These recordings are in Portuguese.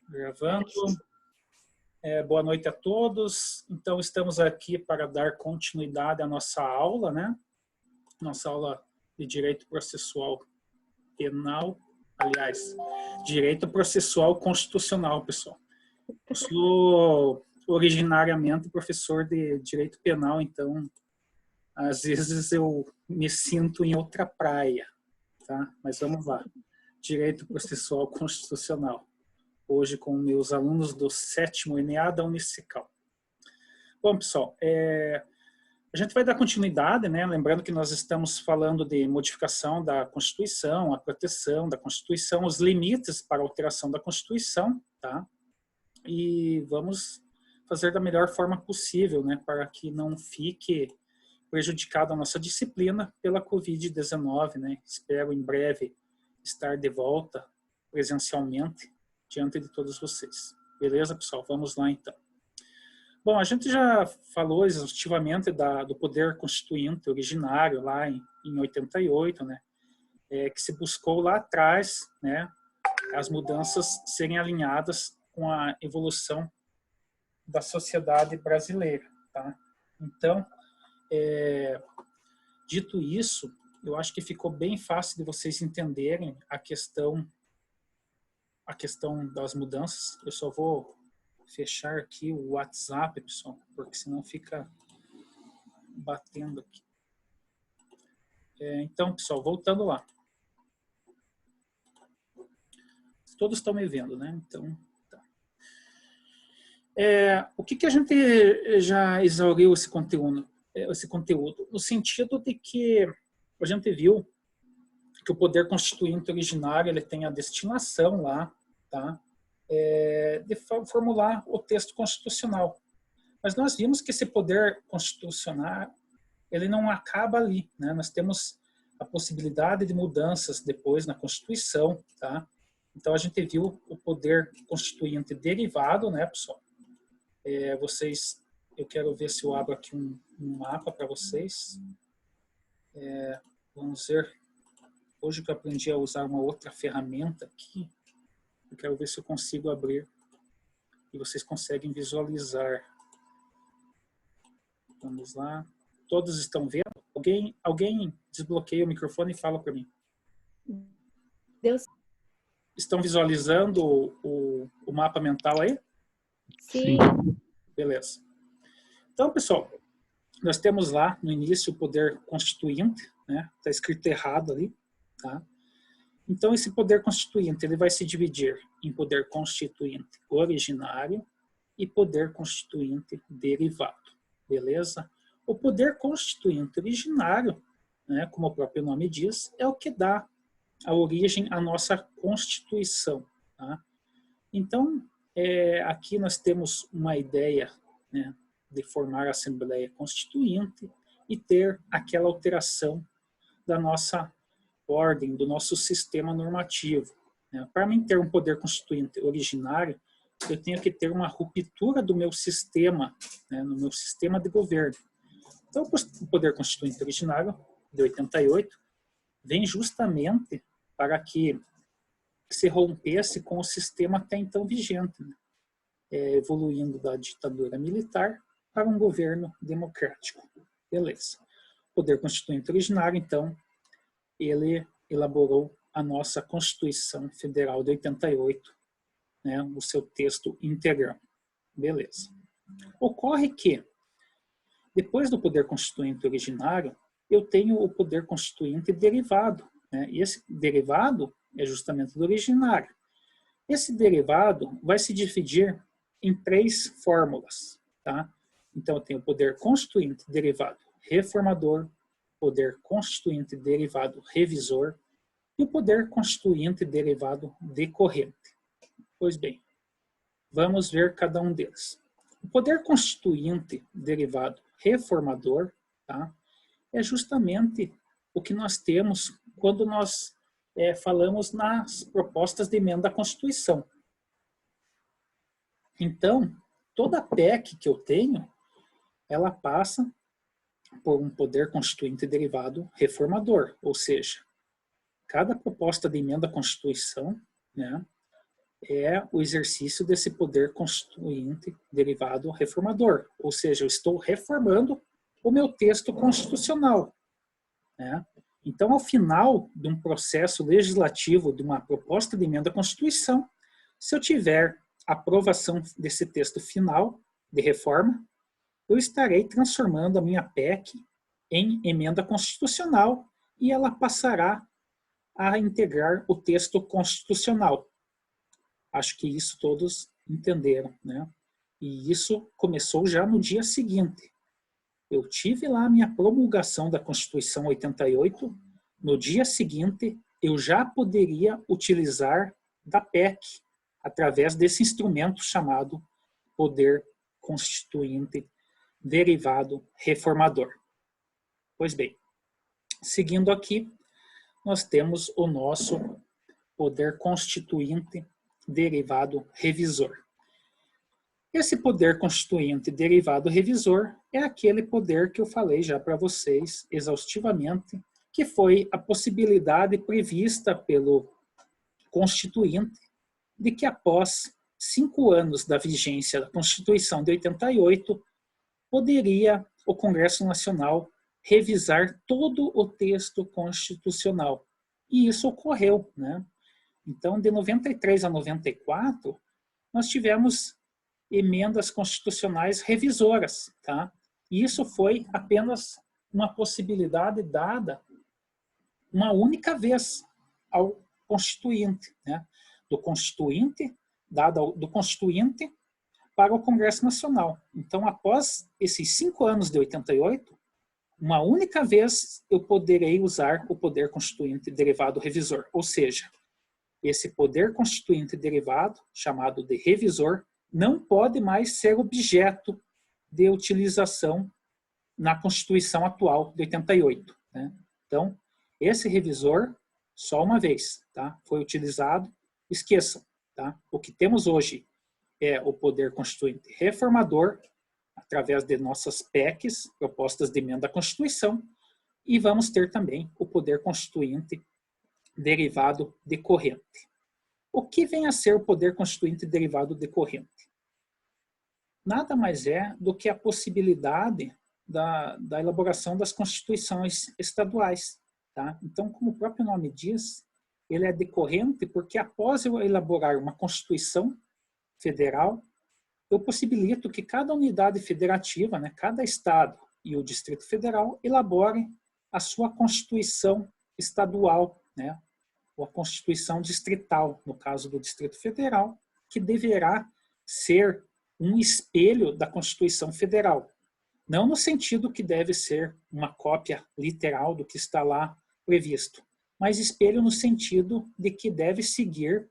Gravando. Boa noite a todos. Então, estamos aqui para dar continuidade à nossa aula, né? Nossa aula de Direito Processual Penal. Aliás, Direito Processual Constitucional, pessoal. Eu sou originariamente professor de Direito Penal, então, às vezes eu me sinto em outra praia, tá? Mas vamos lá. Direito Processual Constitucional. Hoje com meus alunos do 7º ENA da Unicical. Bom, pessoal, a gente vai dar continuidade, né? Lembrando que nós estamos falando de modificação da Constituição, a proteção da Constituição, os limites para a alteração da Constituição, tá? E vamos fazer da melhor forma possível, né? Para que não fique prejudicada a nossa disciplina pela Covid-19, né? Espero em breve estar de volta presencialmente diante de todos vocês. Beleza, pessoal? Vamos lá, então. Bom, a gente já falou exaustivamente do poder constituinte originário lá em 88, né? Que se buscou lá atrás, né? As mudanças serem alinhadas com a evolução da sociedade brasileira, tá? Então, dito isso, eu acho que ficou bem fácil de vocês entenderem a questão das mudanças. Eu só vou fechar aqui o WhatsApp, pessoal, porque senão fica batendo aqui. Então, pessoal, voltando lá. Todos estão me vendo, né? Então, tá. O que a gente já exauriu esse conteúdo? No sentido de que a gente viu que o poder constituinte originário ele tem a destinação lá, tá? De formular o texto constitucional. Mas nós vimos que esse poder constitucional ele não acaba ali, né? Nós temos a possibilidade de mudanças depois na Constituição, tá? Então a gente viu o poder constituinte derivado, né, pessoal? Eu quero ver se eu abro aqui um mapa para vocês. Vamos ver. Hoje que eu aprendi a usar uma outra ferramenta aqui, eu quero ver se eu consigo abrir e vocês conseguem visualizar. Vamos lá. Todos estão vendo? Alguém desbloqueia o microfone e fala para mim. Deus. Estão visualizando o mapa mental aí? Sim. Beleza. Então, pessoal, nós temos lá no início o poder constituinte, né? Está escrito errado ali, tá? Então, esse poder constituinte ele vai se dividir em poder constituinte originário e poder constituinte derivado, beleza? O poder constituinte originário, né, como o próprio nome diz, é o que dá a origem à nossa Constituição, tá? Então, aqui nós temos uma ideia, né, de formar a Assembleia Constituinte e ter aquela alteração da nossa ordem, do nosso sistema normativo. Para mim ter um poder constituinte originário, eu tenho que ter uma ruptura do meu sistema, né, no meu sistema de governo. Então, o poder constituinte originário, de 88, vem justamente para que se rompesse com o sistema até então vigente, né, evoluindo da ditadura militar para um governo democrático. Beleza. O poder constituinte originário, então, ele elaborou a nossa Constituição Federal de 88, né, o seu texto integral. Beleza. Ocorre que, depois do poder constituinte originário, eu tenho o poder constituinte derivado, né, e esse derivado é justamente do originário. Esse derivado vai se dividir em 3 fórmulas, tá? Então, eu tenho o poder constituinte derivado reformador, poder constituinte derivado revisor e o poder constituinte derivado decorrente. Pois bem, vamos ver cada um deles. O poder constituinte derivado reformador, tá, é justamente o que nós temos quando nós falamos nas propostas de emenda à Constituição. Então, toda PEC que eu tenho, ela passa por um poder constituinte derivado reformador, ou seja, cada proposta de emenda à Constituição, né, é o exercício desse poder constituinte derivado reformador. Ou seja, eu estou reformando o meu texto constitucional, né? Então, ao final de um processo legislativo, de uma proposta de emenda à Constituição, se eu tiver aprovação desse texto final de reforma, eu estarei transformando a minha PEC em emenda constitucional e ela passará a integrar o texto constitucional. Acho que isso todos entenderam, né? E isso começou já no dia seguinte. Eu tive lá a minha promulgação da Constituição 88, no dia seguinte eu já poderia utilizar da PEC, através desse instrumento chamado Poder Constituinte Derivado Reformador. Pois bem, seguindo aqui, nós temos o nosso Poder Constituinte Derivado Revisor. Esse poder constituinte derivado revisor é aquele poder que eu falei já para vocês exaustivamente, que foi a possibilidade prevista pelo Constituinte de que após 5 anos da vigência da Constituição de 88, poderia o Congresso Nacional revisar todo o texto constitucional. E isso ocorreu, né? Então, de 93 a 94, nós tivemos emendas constitucionais revisoras, tá? E isso foi apenas uma possibilidade dada uma única vez ao Constituinte, né? Do Constituinte para o Congresso Nacional. Então, após esses 5 anos de 88, uma única vez eu poderei usar o poder constituinte derivado revisor, ou seja, esse poder constituinte derivado, chamado de revisor, não pode mais ser objeto de utilização na Constituição atual de 88. Né? Então, esse revisor, só uma vez, tá? Foi utilizado, esqueçam. Tá? O que temos hoje é o poder constituinte reformador, através de nossas PECs, propostas de emenda à Constituição, e vamos ter também o poder constituinte derivado decorrente. O que vem a ser o poder constituinte derivado decorrente? Nada mais é do que a possibilidade da elaboração das constituições estaduais. Tá? Então, como o próprio nome diz, ele é decorrente porque após eu elaborar uma Constituição federal, eu possibilito que cada unidade federativa, né, cada estado e o Distrito Federal elaborem a sua Constituição estadual, né, ou a Constituição distrital, no caso do Distrito Federal, que deverá ser um espelho da Constituição Federal. Não no sentido que deve ser uma cópia literal do que está lá previsto, mas espelho no sentido de que deve seguir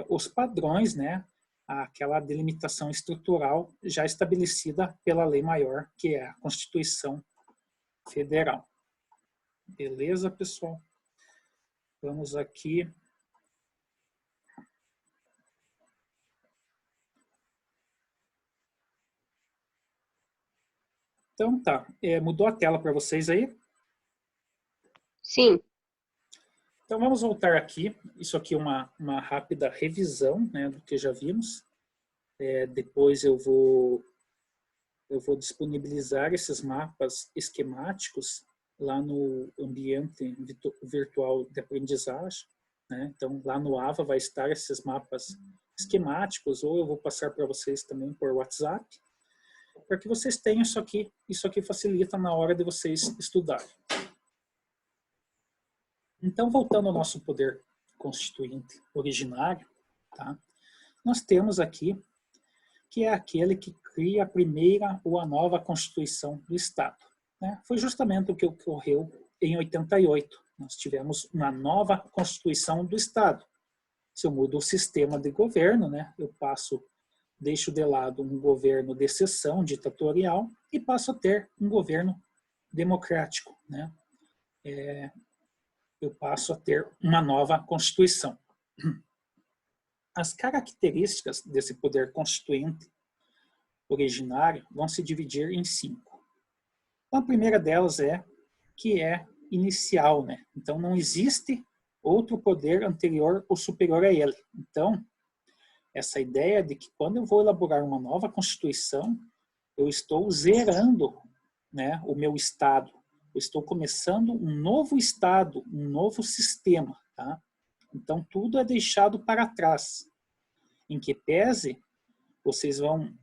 os padrões, né, aquela delimitação estrutural já estabelecida pela lei maior, que é a Constituição Federal. Beleza, pessoal? Vamos aqui. Então tá, mudou a tela para vocês aí? Sim. Então vamos voltar aqui. Isso aqui é uma rápida revisão, né, do que já vimos. Depois eu vou disponibilizar esses mapas esquemáticos lá no ambiente virtual de aprendizagem. Né? Então lá no AVA vai estar esses mapas esquemáticos, ou eu vou passar para vocês também por WhatsApp, para que vocês tenham isso aqui. Isso aqui facilita na hora de vocês estudarem. Então, voltando ao nosso poder constituinte originário, tá? Nós temos aqui que é aquele que cria a primeira ou a nova Constituição do Estado. Né? Foi justamente o que ocorreu em 88. Nós tivemos uma nova Constituição do Estado. Se eu mudo o sistema de governo, né, eu deixo de lado um governo de exceção ditatorial e passo a ter um governo democrático, né? Eu passo a ter uma nova Constituição. As características desse poder constituinte originário vão se dividir em 5. Então, a primeira delas é que é inicial, né? Então, não existe outro poder anterior ou superior a ele. Então, essa ideia de que quando eu vou elaborar uma nova Constituição, eu estou zerando, né, o meu Estado. Eu estou começando um novo Estado, um novo sistema. Tá? Então, tudo é deixado para trás. Em que pese, vocês vão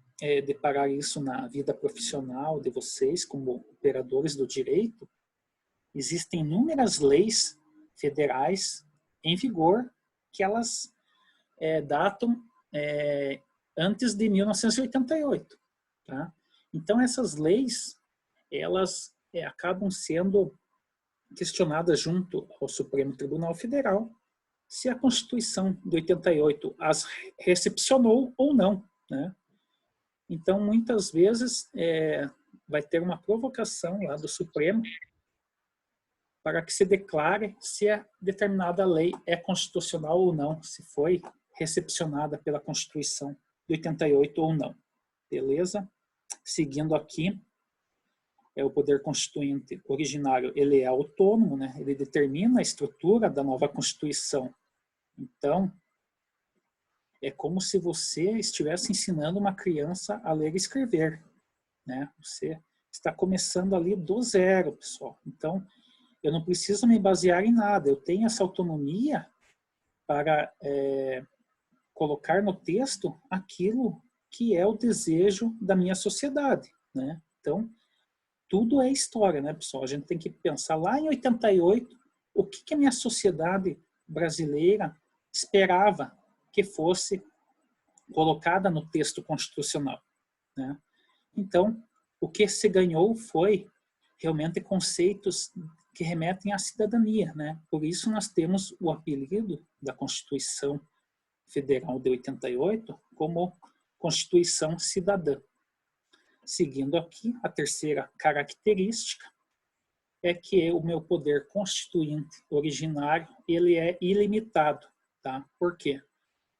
deparar isso na vida profissional de vocês, como operadores do direito, existem inúmeras leis federais em vigor que elas datam antes de 1988. Tá? Então, essas leis, elas acabam sendo questionadas junto ao Supremo Tribunal Federal se a Constituição de 88 as recepcionou ou não. Né? Então, muitas vezes, vai ter uma provocação lá do Supremo para que se declare se a determinada lei é constitucional ou não, se foi recepcionada pela Constituição de 88 ou não. Beleza? Seguindo aqui, o poder constituinte originário, ele é autônomo, né? Ele determina a estrutura da nova Constituição. Então, é como se você estivesse ensinando uma criança a ler e escrever, né? Você está começando ali do zero, pessoal. Então, eu não preciso me basear em nada. Eu tenho essa autonomia para colocar no texto aquilo que é o desejo da minha sociedade, né? Então, tudo é história, né, pessoal? A gente tem que pensar lá em 88, o que a minha sociedade brasileira esperava que fosse colocada no texto constitucional, né? Então, o que se ganhou foi realmente conceitos que remetem à cidadania, né? Por isso nós temos o apelido da Constituição Federal de 88 como Constituição Cidadã. Seguindo aqui, a terceira característica é que o meu poder constituinte originário, ele é ilimitado, tá? Por quê?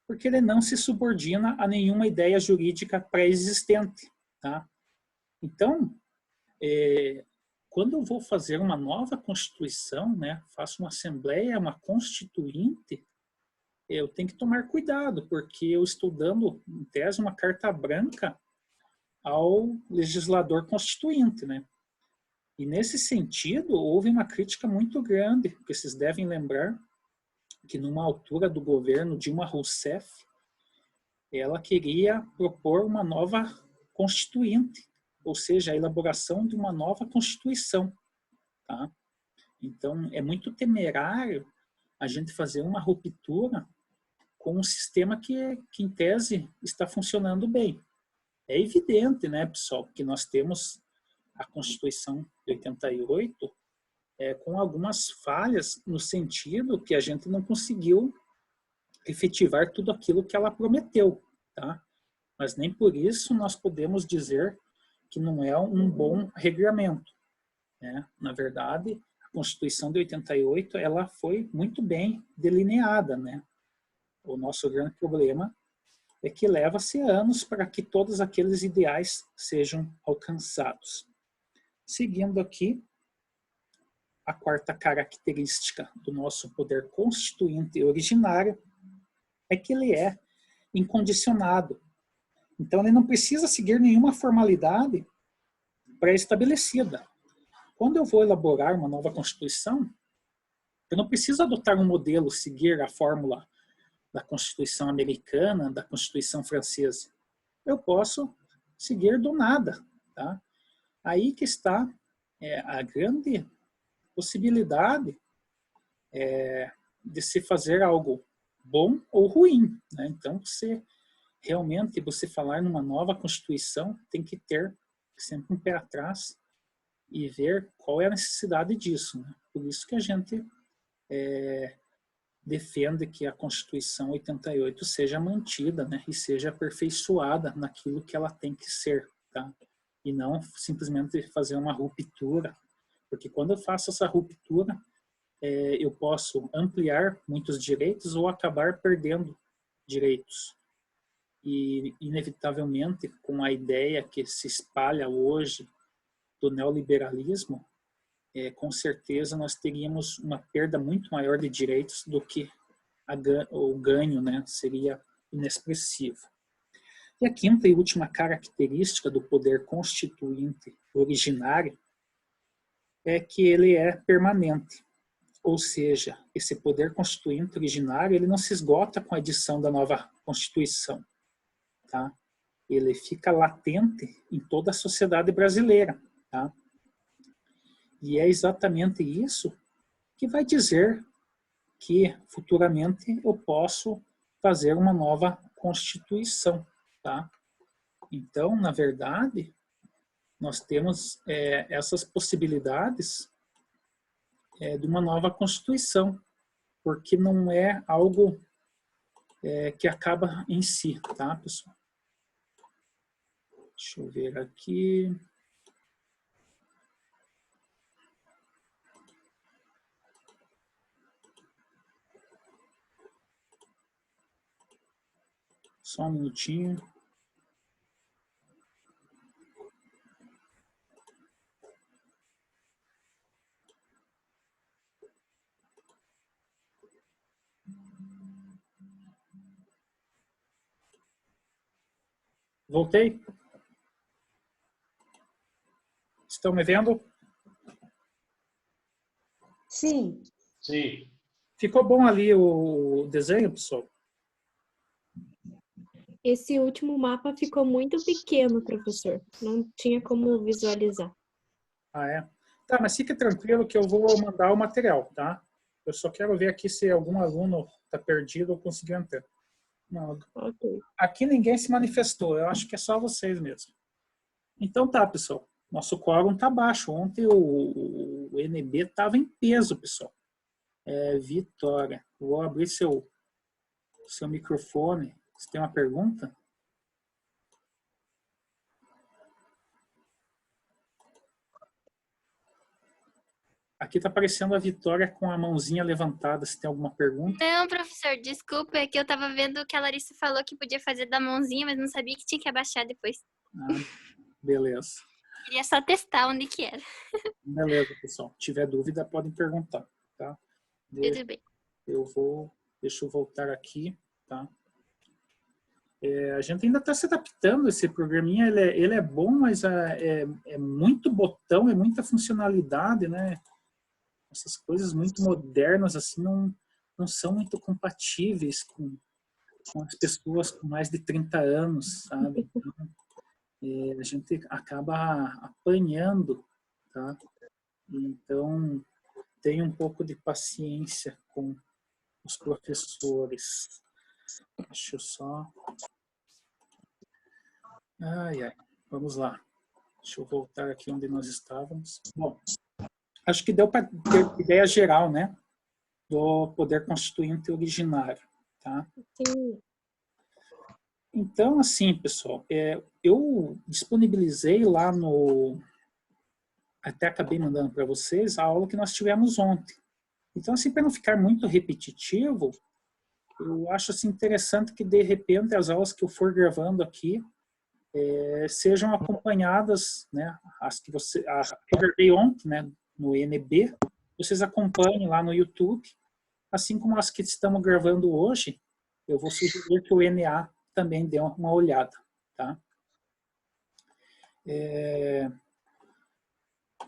Porque ele não se subordina a nenhuma ideia jurídica pré-existente, tá? Então, quando eu vou fazer uma nova Constituição, né, faço uma Assembleia, uma Constituinte, eu tenho que tomar cuidado, porque eu estou dando, em tese, uma carta branca ao legislador constituinte, né? E nesse sentido, houve uma crítica muito grande, porque vocês devem lembrar que numa altura do governo Dilma Rousseff, ela queria propor uma nova constituinte, ou seja, a elaboração de uma nova Constituição. Tá? Então, é muito temerário a gente fazer uma ruptura com um sistema que em tese, está funcionando bem. É evidente, né, pessoal, que nós temos a Constituição de 88 com algumas falhas no sentido que a gente não conseguiu efetivar tudo aquilo que ela prometeu, tá? Mas nem por isso nós podemos dizer que não é um bom regramento, né? Na verdade, a Constituição de 88 ela foi muito bem delineada, né? O nosso grande problema é que leva-se anos para que todos aqueles ideais sejam alcançados. Seguindo aqui, a quarta característica do nosso poder constituinte originário é que ele é incondicionado. Então, ele não precisa seguir nenhuma formalidade pré-estabelecida. Quando eu vou elaborar uma nova Constituição, eu não preciso adotar um modelo, seguir a fórmula da Constituição americana, da Constituição francesa. Eu posso seguir do nada. Tá? Aí que está a grande possibilidade de se fazer algo bom ou ruim. Né? Então, você falar numa nova Constituição tem que ter sempre um pé atrás e ver qual é a necessidade disso. Né? Por isso que a gente defende que a Constituição 88 seja mantida, né? E seja aperfeiçoada naquilo que ela tem que ser. Tá? E não simplesmente fazer uma ruptura, porque quando eu faço essa ruptura, eu posso ampliar muitos direitos ou acabar perdendo direitos. E, inevitavelmente, com a ideia que se espalha hoje do neoliberalismo, com certeza nós teríamos uma perda muito maior de direitos do que o ganho, né? Seria inexpressivo. E a quinta e última característica do poder constituinte originário é que ele é permanente. Ou seja, esse poder constituinte originário ele não se esgota com a edição da nova Constituição. Tá? Ele fica latente em toda a sociedade brasileira. Tá? E é exatamente isso que vai dizer que futuramente eu posso fazer uma nova Constituição. Tá? Então, na verdade, nós temos essas possibilidades de uma nova Constituição, porque não é algo que acaba em si, tá, pessoal? Deixa eu ver aqui. Só um minutinho. Voltei? Estão me vendo? Sim. Sim. Ficou bom ali o desenho, pessoal? Esse último mapa ficou muito pequeno, professor. Não tinha como visualizar. Ah, é? Tá, mas fique tranquilo que eu vou mandar o material, tá? Eu só quero ver aqui se algum aluno está perdido ou conseguiu entrar. Não, Ok. aqui ninguém se manifestou, eu acho que é só vocês mesmo. Então tá, pessoal. Nosso quórum tá baixo. Ontem o NB estava em peso, pessoal. Vitória, vou abrir seu microfone. Você tem uma pergunta? Aqui está aparecendo a Vitória com a mãozinha levantada. Se tem alguma pergunta? Não, professor, desculpa, é que eu tava vendo que a Larissa falou que podia fazer da mãozinha, mas não sabia que tinha que abaixar depois. Ah, beleza. Queria só testar onde que era. Beleza, pessoal. Se tiver dúvida, podem perguntar, tá? Tudo bem. Deixa eu voltar aqui, tá? A gente ainda está se adaptando, esse programinha, ele é bom, mas é muito botão, é muita funcionalidade, né? Essas coisas muito modernas, assim, não são muito compatíveis com as pessoas com mais de 30 anos, sabe? Então, a gente acaba apanhando, tá? Então, tenha um pouco de paciência com os professores. Deixa eu só... Vamos lá. Deixa eu voltar aqui onde nós estávamos. Bom, acho que deu para ter ideia geral, né? Do poder constituinte originário, tá? Sim. Então, assim, pessoal, eu disponibilizei lá até acabei mandando para vocês a aula que nós tivemos ontem. Então, assim, para não ficar muito repetitivo, eu acho assim, interessante que, de repente, as aulas que eu for gravando aqui sejam acompanhadas, né, as que eu gravei ontem, né, no NB, vocês acompanhem lá no YouTube, assim como as que estamos gravando hoje, eu vou sugerir que o NA também dê uma olhada, tá?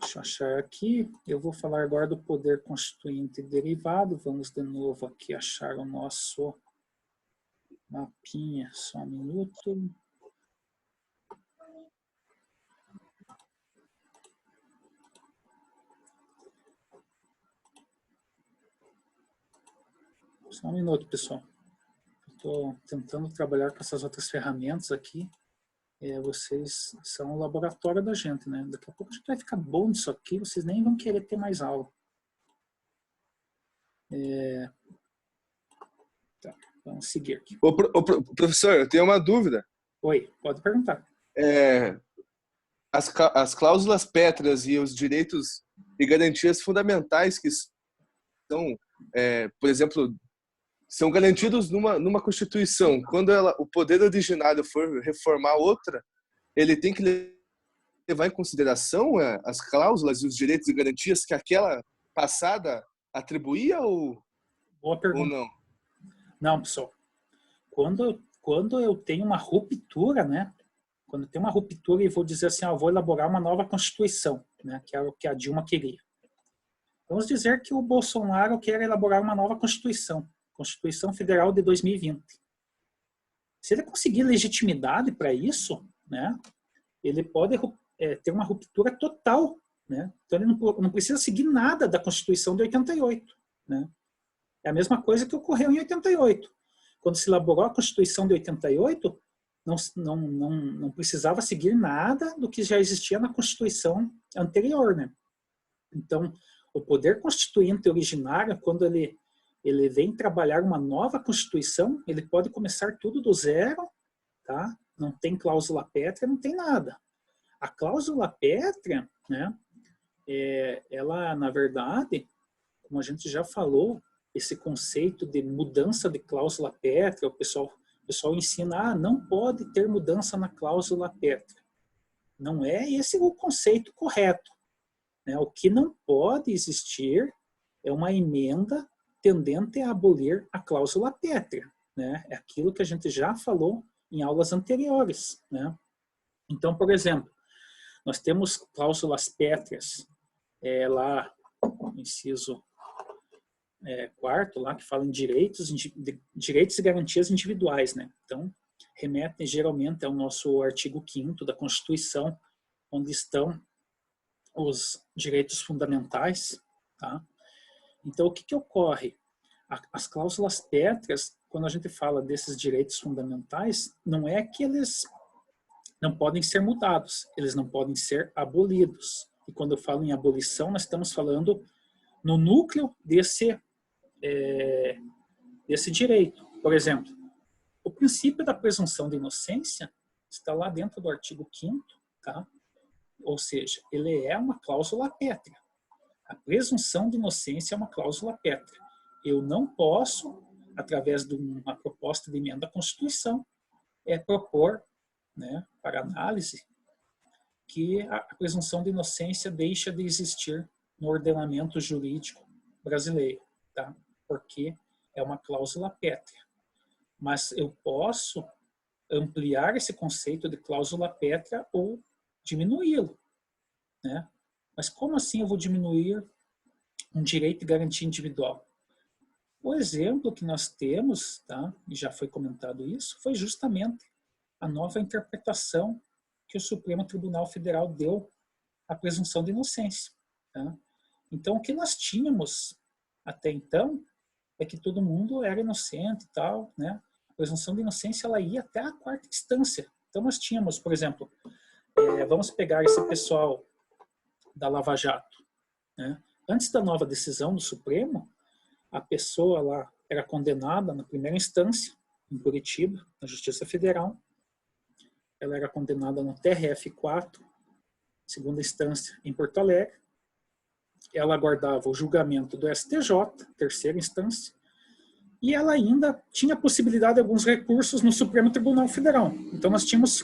Deixa eu achar aqui. Eu vou falar agora do poder constituinte derivado. Vamos de novo aqui achar o nosso mapinha. Só um minuto. Só um minuto, pessoal. Estou tentando trabalhar com essas outras ferramentas aqui. Vocês são o laboratório da gente, né? Daqui a pouco a gente vai ficar bom nisso aqui, vocês nem vão querer ter mais aula. Tá, vamos seguir aqui. Professor, eu tenho uma dúvida. Oi, pode perguntar. As cláusulas pétreas e os direitos e garantias fundamentais que são, por exemplo, são garantidos numa Constituição. Quando o poder originário for reformar outra, ele tem que levar em consideração as cláusulas e os direitos e garantias que aquela passada atribuía Boa pergunta. ou não? Não, pessoal. Quando quando eu tenho uma ruptura, né? Quando tem uma ruptura e vou dizer assim, vou elaborar uma nova Constituição, né? Que era o que a Dilma queria. Vamos dizer que o Bolsonaro quer elaborar uma nova Constituição, Constituição Federal de 2020. Se ele conseguir legitimidade para isso, né? Ele pode ter uma ruptura total, né? Então ele não precisa seguir nada da Constituição de 88, né? É a mesma coisa que ocorreu em 88. Quando se elaborou a Constituição de 88, não precisava seguir nada do que já existia na Constituição anterior, né? Então, o poder constituinte originário, quando ele vem trabalhar uma nova Constituição, ele pode começar tudo do zero, tá? Não tem cláusula pétrea, não tem nada. A cláusula pétrea, né? Ela, na verdade, como a gente já falou, esse conceito de mudança de cláusula pétrea, o pessoal ensina, não pode ter mudança na cláusula pétrea. Não é esse o conceito correto, né? O que não pode existir é uma emenda tendente a abolir a cláusula pétrea, né? É aquilo que a gente já falou em aulas anteriores, né? Então, por exemplo, nós temos cláusulas pétreas lá no inciso 4º, lá que fala em direitos e garantias individuais, né? Então, remetem geralmente ao nosso artigo 5º da Constituição, onde estão os direitos fundamentais, tá? Então, o que ocorre? As cláusulas pétreas, quando a gente fala desses direitos fundamentais, não é que eles não podem ser mudados, eles não podem ser abolidos. E quando eu falo em abolição, nós estamos falando no núcleo desse direito. Por exemplo, o princípio da presunção de inocência está lá dentro do artigo 5º, tá? Ou seja, ele é uma cláusula pétrea. A presunção de inocência é uma cláusula pétrea. Eu não posso, através de uma proposta de emenda à Constituição, propor, né, para análise, que a presunção de inocência deixa de existir no ordenamento jurídico brasileiro, tá? Porque é uma cláusula pétrea. Mas eu posso ampliar esse conceito de cláusula pétrea ou diminuí-lo, né? Mas como assim eu vou diminuir um direito de garantia individual? O exemplo que nós temos, tá, e já foi comentado isso, foi justamente a nova interpretação que o Supremo Tribunal Federal deu à presunção de inocência, tá? Então, o que nós tínhamos até então é que todo mundo era inocente e tal, né? A presunção de inocência ela ia até a 4ª instância. Então, nós tínhamos, por exemplo, vamos pegar esse pessoal da Lava Jato, né? Antes da nova decisão do Supremo, a pessoa lá era condenada na primeira instância, em Curitiba, na Justiça Federal. Ela era condenada no TRF4, segunda instância, em Porto Alegre. Ela aguardava o julgamento do STJ, terceira instância, e ela ainda tinha a possibilidade de alguns recursos no Supremo Tribunal Federal. Então, nós tínhamos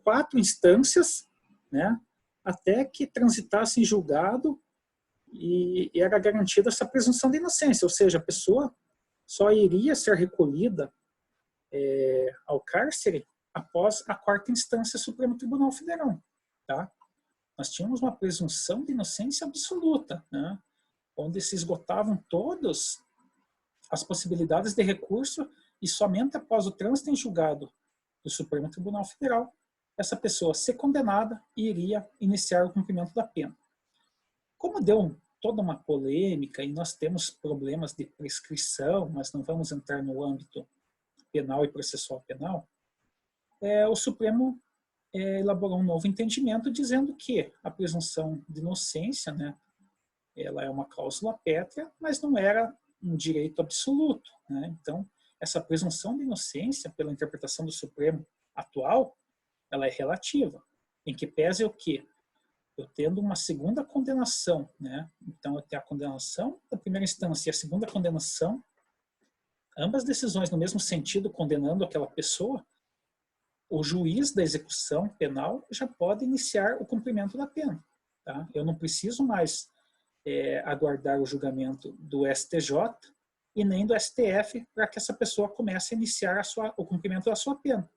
4 instâncias, né, até que transitasse em julgado e era garantida essa presunção de inocência, ou seja, a pessoa só iria ser recolhida ao cárcere após a 4ª instância Supremo Tribunal Federal, tá? Nós tínhamos uma presunção de inocência absoluta, né, onde se esgotavam todas as possibilidades de recurso e somente após o trânsito em julgado do Supremo Tribunal Federal, essa pessoa ser condenada e iria iniciar o cumprimento da pena. Como deu toda uma polêmica e nós temos problemas de prescrição, mas não vamos entrar no âmbito penal e processual penal, o Supremo elaborou um novo entendimento dizendo que a presunção de inocência, né, ela é uma cláusula pétrea, mas não era um direito absoluto, né? Então, essa presunção de inocência, pela interpretação do Supremo atual, ela é relativa, em que pese o quê? Eu tendo uma segunda condenação, né? Então, eu tenho a condenação da primeira instância e a segunda condenação, ambas decisões no mesmo sentido, condenando aquela pessoa, o juiz da execução penal já pode iniciar o cumprimento da pena, tá? Eu não preciso mais aguardar o julgamento do STJ e nem do STF para que essa pessoa comece a iniciar o cumprimento da sua pena,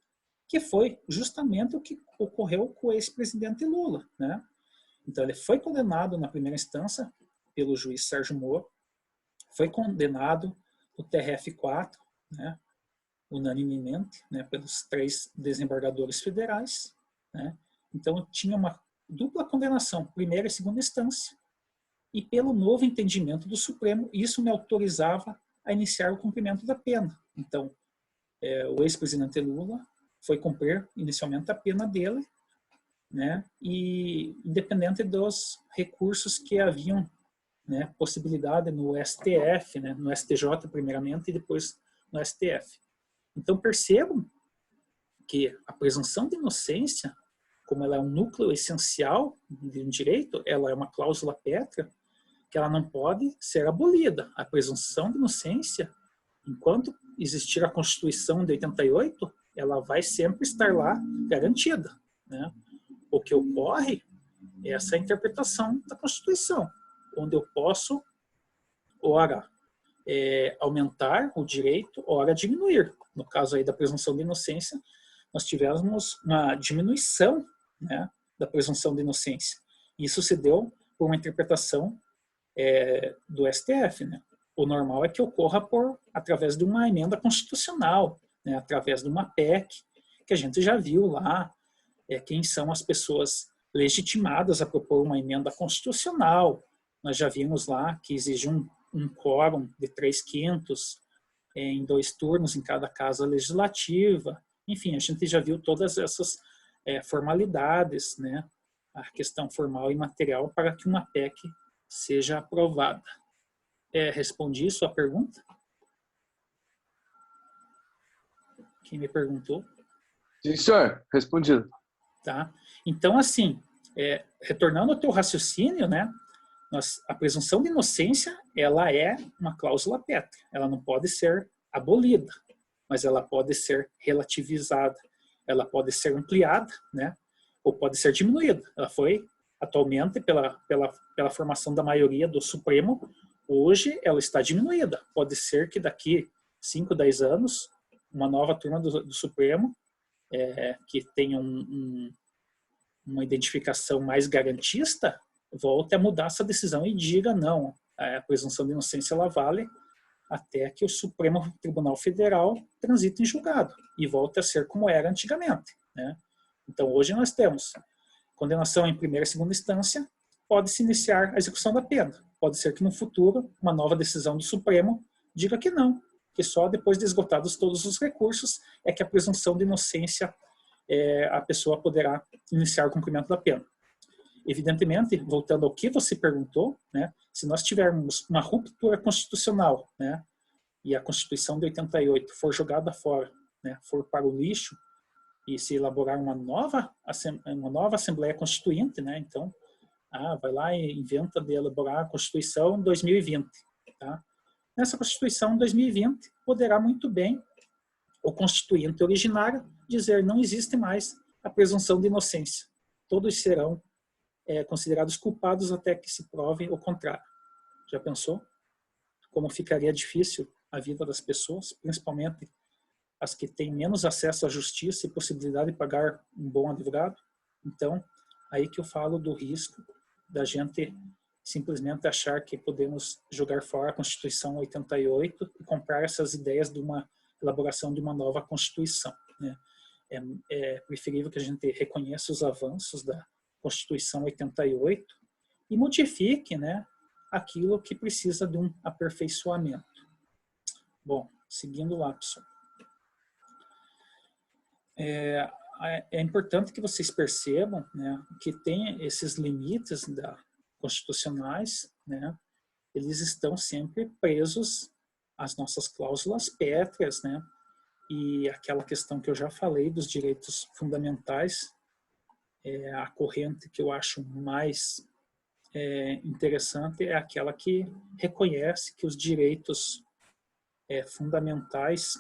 que foi justamente o que ocorreu com o ex-presidente Lula, né? Então, ele foi condenado na primeira instância pelo juiz Sérgio Moro, foi condenado no TRF4, né, unanimemente, né, pelos 3 desembargadores federais, né? Então, tinha uma dupla condenação, primeira e segunda instância, e pelo novo entendimento do Supremo, isso me autorizava a iniciar o cumprimento da pena. Então, o ex-presidente Lula foi cumprir inicialmente a pena dele, né, e independente dos recursos que haviam, né, possibilidade no STF, né, no STJ primeiramente e depois no STF. Então percebam que a presunção de inocência, como ela é um núcleo essencial de um direito, ela é uma cláusula pétrea que ela não pode ser abolida. A presunção de inocência, enquanto existir a Constituição de 88, ela vai sempre estar lá garantida, né? O que ocorre é essa interpretação da Constituição, onde eu posso, ora, aumentar o direito, ora, diminuir. No caso aí da presunção de inocência, nós tivemos uma diminuição, né, da presunção de inocência. Isso se deu por uma interpretação do STF, né? O normal é que ocorra através de uma emenda constitucional, né, através de uma PEC, que a gente já viu lá, quem são as pessoas legitimadas a propor uma emenda constitucional. Nós já vimos lá que exige um quórum de 3/5 em 2 turnos em cada casa legislativa. Enfim, a gente já viu todas essas formalidades, né? A questão formal e material para que uma PEC seja aprovada. Respondi sua pergunta? Quem me perguntou? Sim, senhor. Respondido. Tá? Então, assim, retornando ao teu raciocínio, né, a presunção de inocência, ela é uma cláusula pétrea. Ela não pode ser abolida, mas ela pode ser relativizada, ela pode ser ampliada, né, ou pode ser diminuída. Ela foi, atualmente, pela formação da maioria do Supremo, hoje ela está diminuída. Pode ser que daqui 5, 10 anos, uma nova turma do Supremo, que tenha uma identificação mais garantista, volte a mudar essa decisão e diga não, a presunção de inocência ela vale até que o Supremo Tribunal Federal transite em julgado e volte a ser como era antigamente, né? Então hoje nós temos condenação em primeira e segunda instância, pode-se iniciar a execução da pena. Pode ser que no futuro uma nova decisão do Supremo diga que não, que só depois de esgotados todos os recursos é que a presunção de inocência a pessoa poderá iniciar o cumprimento da pena. Evidentemente, voltando ao que você perguntou, né, se nós tivermos uma ruptura constitucional, né, e a Constituição de 88 for jogada fora, né, for para o lixo, e se elaborar uma nova Assembleia Constituinte, né, então, vai lá e inventa de elaborar a Constituição 2020. Tá? Nessa Constituição 2020, poderá muito bem o Constituinte originário dizer não existe mais a presunção de inocência. Todos serão considerados culpados até que se prove o contrário. Já pensou? Como ficaria difícil a vida das pessoas, principalmente as que têm menos acesso à justiça e possibilidade de pagar um bom advogado? Então, aí que eu falo do risco da gente simplesmente achar que podemos jogar fora a Constituição 88 e comprar essas ideias de uma elaboração de uma nova Constituição, né? É preferível que a gente reconheça os avanços da Constituição 88 e modifique, né, aquilo que precisa de um aperfeiçoamento. Bom, seguindo lá, pessoal. É importante que vocês percebam, né, que tem esses limites constitucionais, né, eles estão sempre presos às nossas cláusulas pétreas, né, e aquela questão que eu já falei dos direitos fundamentais, a corrente que eu acho mais interessante é aquela que reconhece que os direitos fundamentais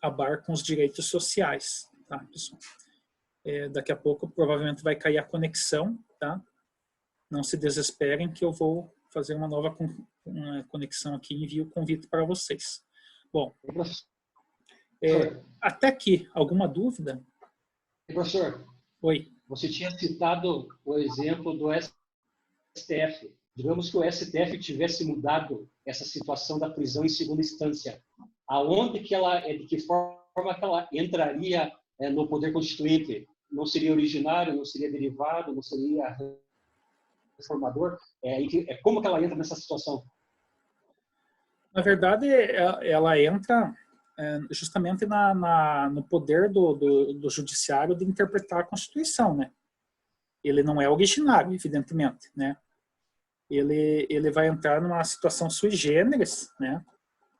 abarcam os direitos sociais, tá, pessoal? Daqui a pouco provavelmente vai cair a conexão, tá? Não se desesperem que eu vou fazer uma nova conexão aqui e envio o convite para vocês. Bom, até aqui, alguma dúvida? Professor, Oi. você tinha citado o exemplo do STF. Digamos que o STF tivesse mudado essa situação da prisão em segunda instância. Aonde que ela, de que forma que ela entraria no poder constituinte? Não seria originário, não seria derivado, não seria reformador? Como que ela entra nessa situação? Na verdade, ela entra justamente no poder do judiciário de interpretar a Constituição, né? Ele não é originário, evidentemente, né? Ele vai entrar numa situação sui generis, né?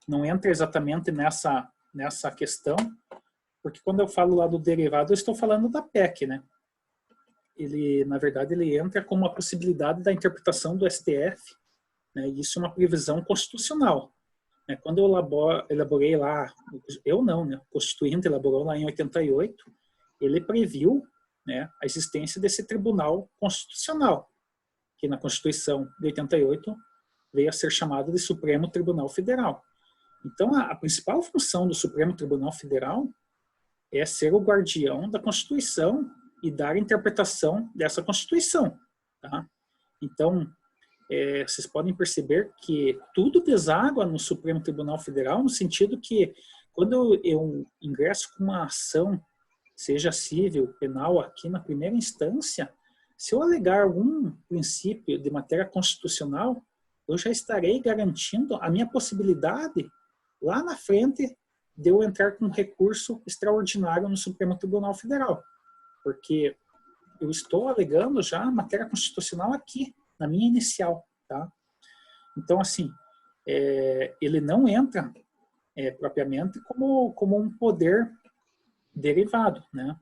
Não entra exatamente nessa questão, porque quando eu falo lá do derivado, eu estou falando da PEC, né? Na verdade, ele entra como a possibilidade da interpretação do STF, né? E isso é uma previsão constitucional. Quando eu elaborei lá, eu não, né? O Constituinte elaborou lá em 88, ele previu, né, a existência desse Tribunal Constitucional, que na Constituição de 88 veio a ser chamado de Supremo Tribunal Federal. Então, a principal função do Supremo Tribunal Federal é ser o guardião da Constituição e dar interpretação dessa Constituição. Tá? Então, vocês podem perceber que tudo deságua no Supremo Tribunal Federal, no sentido que, quando eu ingresso com uma ação, seja civil, penal, aqui na primeira instância, se eu alegar algum princípio de matéria constitucional, eu já estarei garantindo a minha possibilidade, lá na frente, de eu entrar com um recurso extraordinário no Supremo Tribunal Federal. Porque eu estou alegando já matéria constitucional aqui, na minha inicial. Tá? Então, assim, ele não entra propriamente como um poder derivado, né?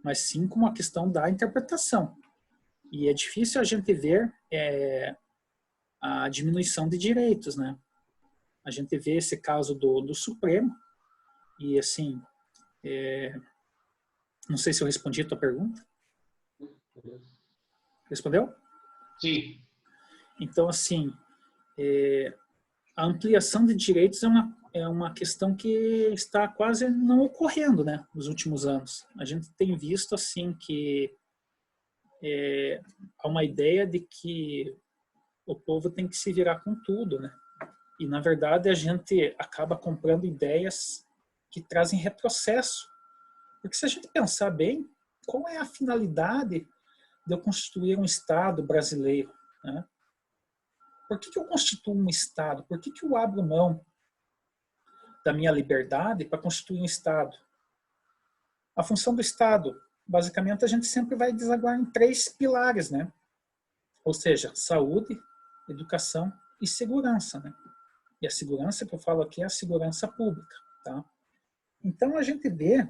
Mas sim como uma questão da interpretação. E é difícil a gente ver a diminuição de direitos, né? A gente vê esse caso do Supremo e, assim, não sei se eu respondi a tua pergunta. Respondeu? Sim. Então, assim, a ampliação de direitos é uma questão que está quase não ocorrendo, né, nos últimos anos. A gente tem visto, assim, que há uma ideia de que o povo tem que se virar com tudo, né? E, na verdade, a gente acaba comprando ideias que trazem retrocesso. Porque se a gente pensar bem, qual é a finalidade de eu constituir um Estado brasileiro, né? Por que eu constituo um Estado? Por que eu abro mão da minha liberdade para constituir um Estado? A função do Estado, basicamente, a gente sempre vai desaguar em 3 pilares, né? Ou seja, saúde, educação e segurança, né? E a segurança que eu falo aqui é a segurança pública, tá? Então, a gente vê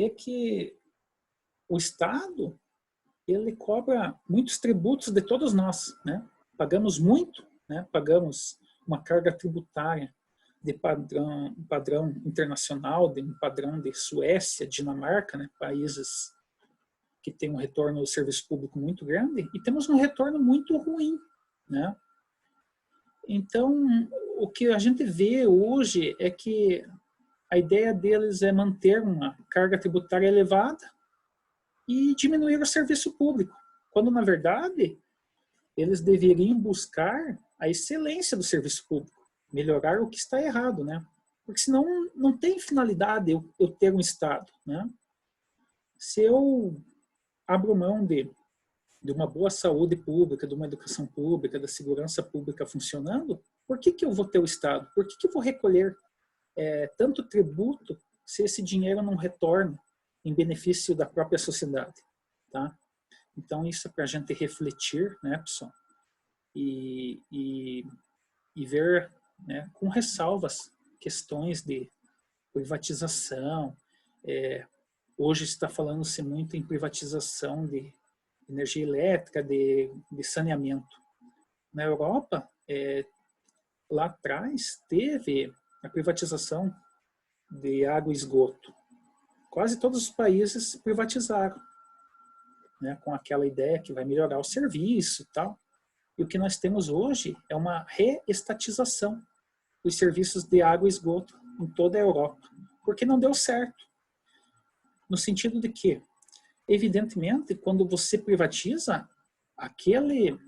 que o Estado, ele cobra muitos tributos de todos nós, né? Pagamos muito, né? Pagamos uma carga tributária de padrão internacional, de um padrão de Suécia, Dinamarca, né? Países que têm um retorno do serviço público muito grande, e temos um retorno muito ruim, né? Então, o que a gente vê hoje é que a ideia deles é manter uma carga tributária elevada e diminuir o serviço público, quando, na verdade, eles deveriam buscar a excelência do serviço público, melhorar o que está errado, né? Porque senão não tem finalidade eu ter um Estado, né? Se eu abro mão de uma boa saúde pública, de uma educação pública, da segurança pública funcionando, por que eu vou ter o Estado? Por que eu vou recolher tanto tributo se esse dinheiro não retorna em benefício da própria sociedade? Tá? Então, isso é para a gente refletir, né, pessoal? E ver, né, com ressalvas, questões de privatização. Hoje está falando-se muito em privatização de energia elétrica, de saneamento. Na Europa, lá atrás, teve a privatização de água e esgoto. Quase todos os países privatizaram. né, com aquela ideia que vai melhorar o serviço e tal. E o que nós temos hoje é uma reestatização dos serviços de água e esgoto em toda a Europa, porque não deu certo. No sentido de que, evidentemente, quando você privatiza, aquele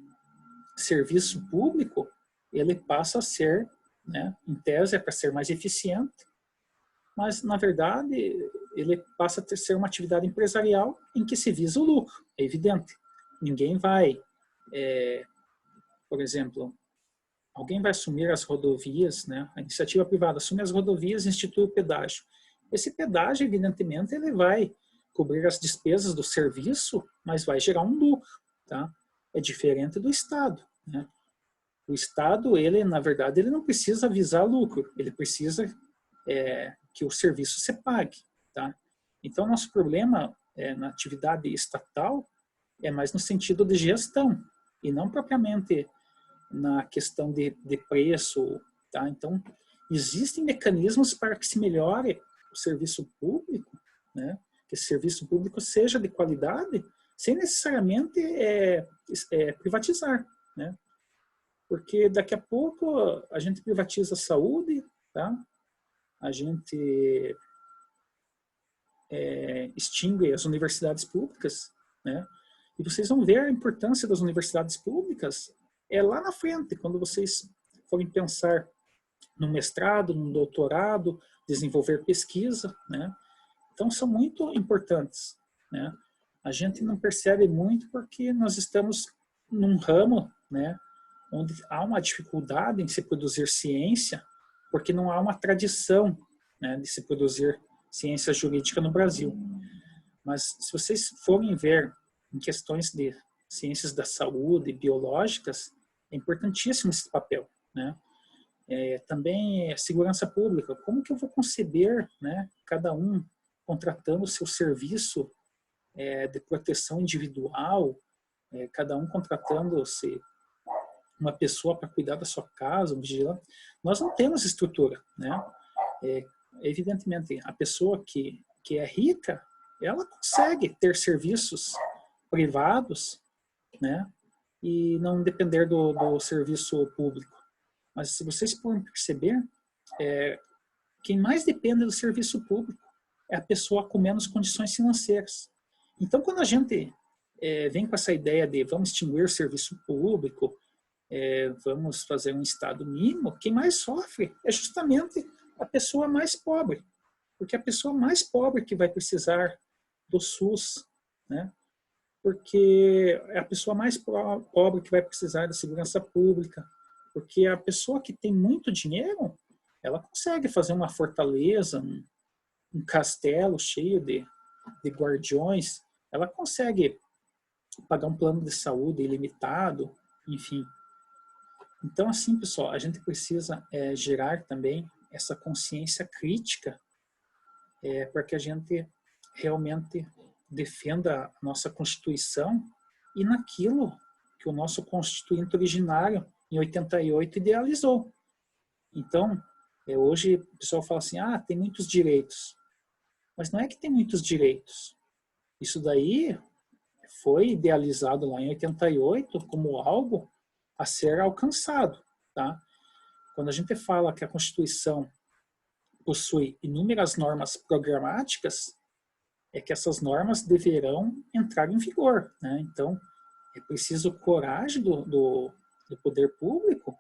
serviço público, ele passa a ser, né, em tese, é para ser mais eficiente, mas, na verdade, ele passa a ser uma atividade empresarial em que se visa o lucro, é evidente. Ninguém vai, por exemplo, alguém vai assumir as rodovias, né? A iniciativa privada assume as rodovias e institui o pedágio. Esse pedágio, evidentemente, ele vai cobrir as despesas do serviço, mas vai gerar um lucro, tá? É diferente do Estado, né? O Estado, ele, na verdade, ele não precisa visar lucro, ele precisa que o serviço se pague, tá? Então, nosso problema na atividade estatal é mais no sentido de gestão e não propriamente na questão de preço, tá? Então, existem mecanismos para que se melhore o serviço público, né? Que esse serviço público seja de qualidade, sem necessariamente privatizar, né? Porque daqui a pouco a gente privatiza a saúde, tá? A gente extingue as universidades públicas, né? E vocês vão ver a importância das universidades públicas lá na frente, quando vocês forem pensar no mestrado, no doutorado, desenvolver pesquisa, né? Então, são muito importantes, né? A gente não percebe muito porque nós estamos num ramo, né, onde há uma dificuldade em se produzir ciência, porque não há uma tradição, né, de se produzir ciência jurídica no Brasil. Mas, se vocês forem ver em questões de ciências da saúde, biológicas, é importantíssimo esse papel, né? Também segurança pública. Como que eu vou conceber, né, cada um contratando o seu serviço de proteção individual, cada um contratando-se uma pessoa para cuidar da sua casa, um vigilante? Nós não temos estrutura, né? Evidentemente, a pessoa que é rica, ela consegue ter serviços privados, né, e não depender do serviço público. Mas se vocês forem perceber, quem mais depende do serviço público é a pessoa com menos condições financeiras. Então, quando a gente vem com essa ideia de vamos extinguir o serviço público, vamos fazer um Estado mínimo, quem mais sofre é justamente a pessoa mais pobre. Porque é a pessoa mais pobre que vai precisar do SUS, né? Porque é a pessoa mais pobre que vai precisar da segurança pública, porque a pessoa que tem muito dinheiro, ela consegue fazer uma fortaleza, um castelo cheio de guardiões, ela consegue pagar um plano de saúde ilimitado, enfim. Então, assim, pessoal, a gente precisa gerar também essa consciência crítica para que a gente realmente defenda a nossa Constituição e naquilo que o nosso Constituinte originário, em 88, idealizou. Então, hoje o pessoal fala assim, tem muitos direitos. Mas não é que tem muitos direitos. Isso daí foi idealizado lá em 88 como algo a ser alcançado, tá? Quando a gente fala que a Constituição possui inúmeras normas programáticas, é que essas normas deverão entrar em vigor, né? Então, é preciso coragem do poder público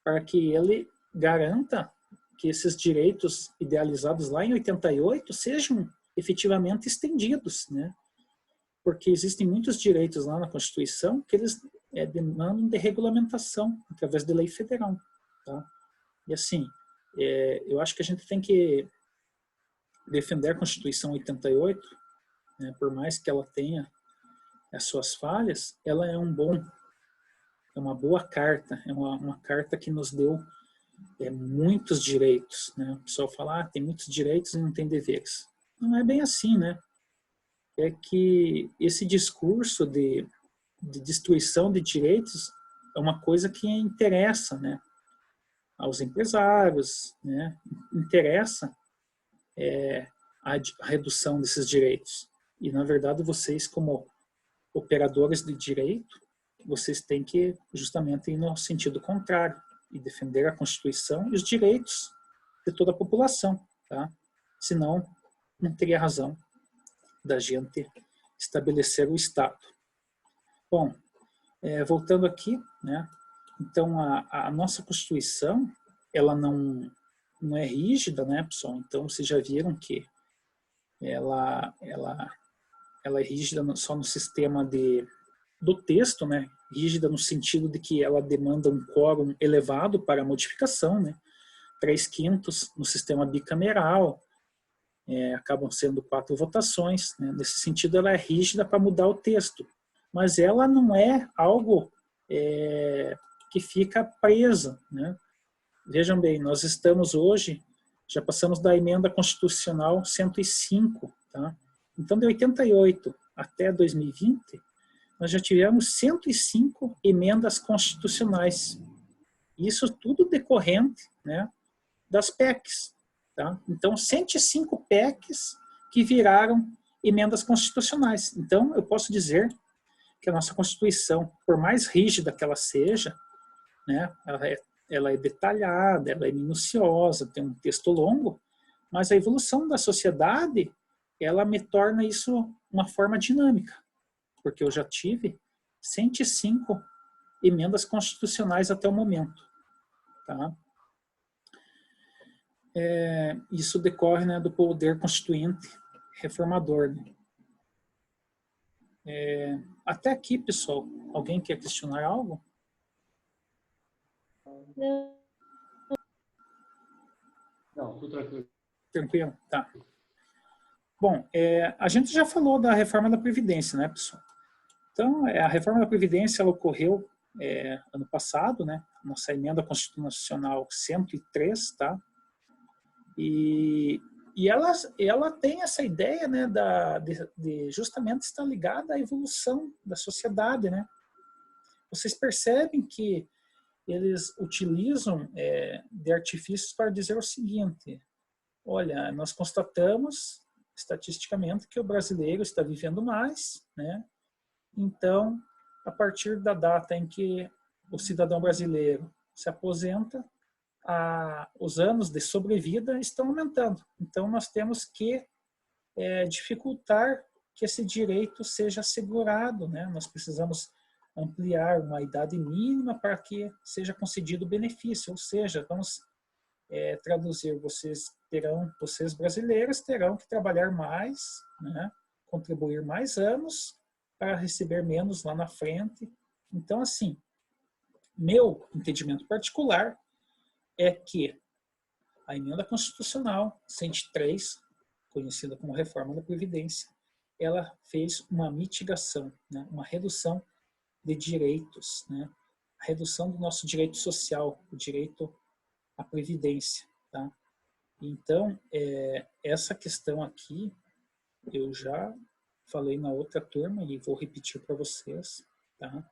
para que ele garanta que esses direitos idealizados lá em 88 sejam efetivamente estendidos, né? Porque existem muitos direitos lá na Constituição que eles demandam de regulamentação através de lei federal, tá? E assim, eu acho que a gente tem que defender a Constituição 88, né, por mais que ela tenha as suas falhas, ela é uma boa carta, é uma carta que nos deu muitos direitos, né? O pessoal fala, tem muitos direitos e não tem deveres. Não é bem assim, né? É que esse discurso de destruição de direitos é uma coisa que interessa, né, aos empresários, né? Interessa a redução desses direitos. E, na verdade, vocês, como operadores de direito, vocês têm que justamente ir no sentido contrário e defender a Constituição e os direitos de toda a população, tá? Senão, não teria razão da gente estabelecer o Estado. Bom, voltando aqui, né? Então, a nossa Constituição, ela não é rígida, né, pessoal? Então, vocês já viram que ela é rígida só no sistema do texto, né? Rígida no sentido de que ela demanda um quórum elevado para a modificação, né? 3/5 no sistema bicameral, acabam sendo 4 votações, né? Nesse sentido, ela é rígida para mudar o texto, mas ela não é algo que fica presa, né? Vejam bem, nós estamos hoje, já passamos da emenda constitucional 105, tá? Então, de 88 até 2020, nós já tivemos 105 emendas constitucionais. Isso tudo decorrente, né, das PECs, tá? Então, 105 PECs que viraram emendas constitucionais. Então, eu posso dizer que a nossa Constituição, por mais rígida que ela seja, né, ela é detalhada, ela é minuciosa, tem um texto longo, mas a evolução da sociedade, ela me torna isso uma forma dinâmica, porque eu já tive 105 emendas constitucionais até o momento. Tá? Isso decorre, né, do poder constituinte reformador. Né? Até aqui, pessoal, alguém quer questionar algo? Não, tudo tranquilo. Tranquilo? Tá. Bom, a gente já falou da reforma da Previdência, né, pessoal? Então, a reforma da Previdência ela ocorreu ano passado, né? Nossa emenda constitucional 103, tá? E ela tem essa ideia, né, de justamente estar ligada à evolução da sociedade, né? Vocês percebem que eles utilizam de artifícios para dizer o seguinte: olha, nós constatamos estatisticamente que o brasileiro está vivendo mais, né? Então, a partir da data em que o cidadão brasileiro se aposenta, os anos de sobrevida estão aumentando. Então, nós temos que dificultar que esse direito seja assegurado, né? Nós precisamos ampliar uma idade mínima para que seja concedido o benefício, ou seja, vamos traduzir, vocês brasileiros terão que trabalhar mais, né? Contribuir mais anos para receber menos lá na frente. Então, assim, meu entendimento particular é que a emenda constitucional 103, conhecida como reforma da Previdência, ela fez uma mitigação, né? Uma redução de direitos, né? A redução do nosso direito social, o direito à previdência, tá? Então, essa questão aqui, eu já falei na outra turma e vou repetir para vocês, tá?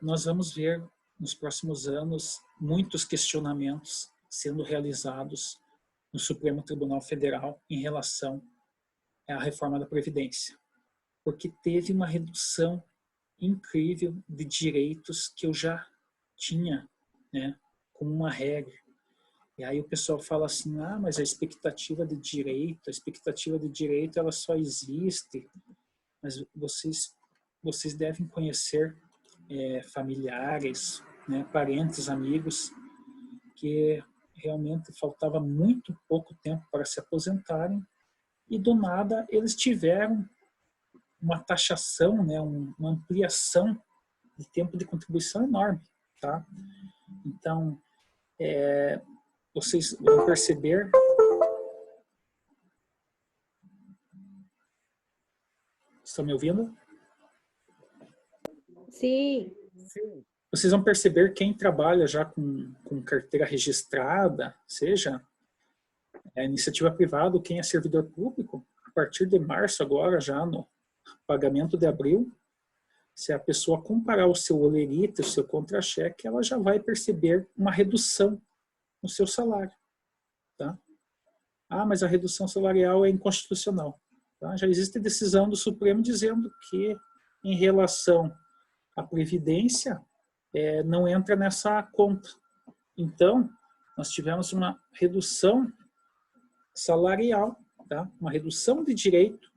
Nós vamos ver nos próximos anos muitos questionamentos sendo realizados no Supremo Tribunal Federal em relação à reforma da Previdência, porque teve uma redução incrível de direitos que eu já tinha, né, como uma regra. E aí o pessoal fala assim, mas a expectativa de direito ela só existe, mas vocês devem conhecer familiares, né, parentes, amigos, que realmente faltava muito pouco tempo para se aposentarem e do nada eles tiveram uma taxação, né, uma ampliação de tempo de contribuição enorme, tá? Então, vocês vão perceber. Estão me ouvindo? Sim. Vocês vão perceber quem trabalha já com carteira registrada, seja a iniciativa privada ou quem é servidor público, a partir de março agora, já no pagamento de abril, se a pessoa comparar o seu olerite, o seu contra-cheque, ela já vai perceber uma redução no seu salário, tá? Mas a redução salarial é inconstitucional, Tá? Já existe decisão do Supremo dizendo que, em relação à Previdência, não entra nessa conta. Então, nós tivemos uma redução salarial, tá? Uma redução de direito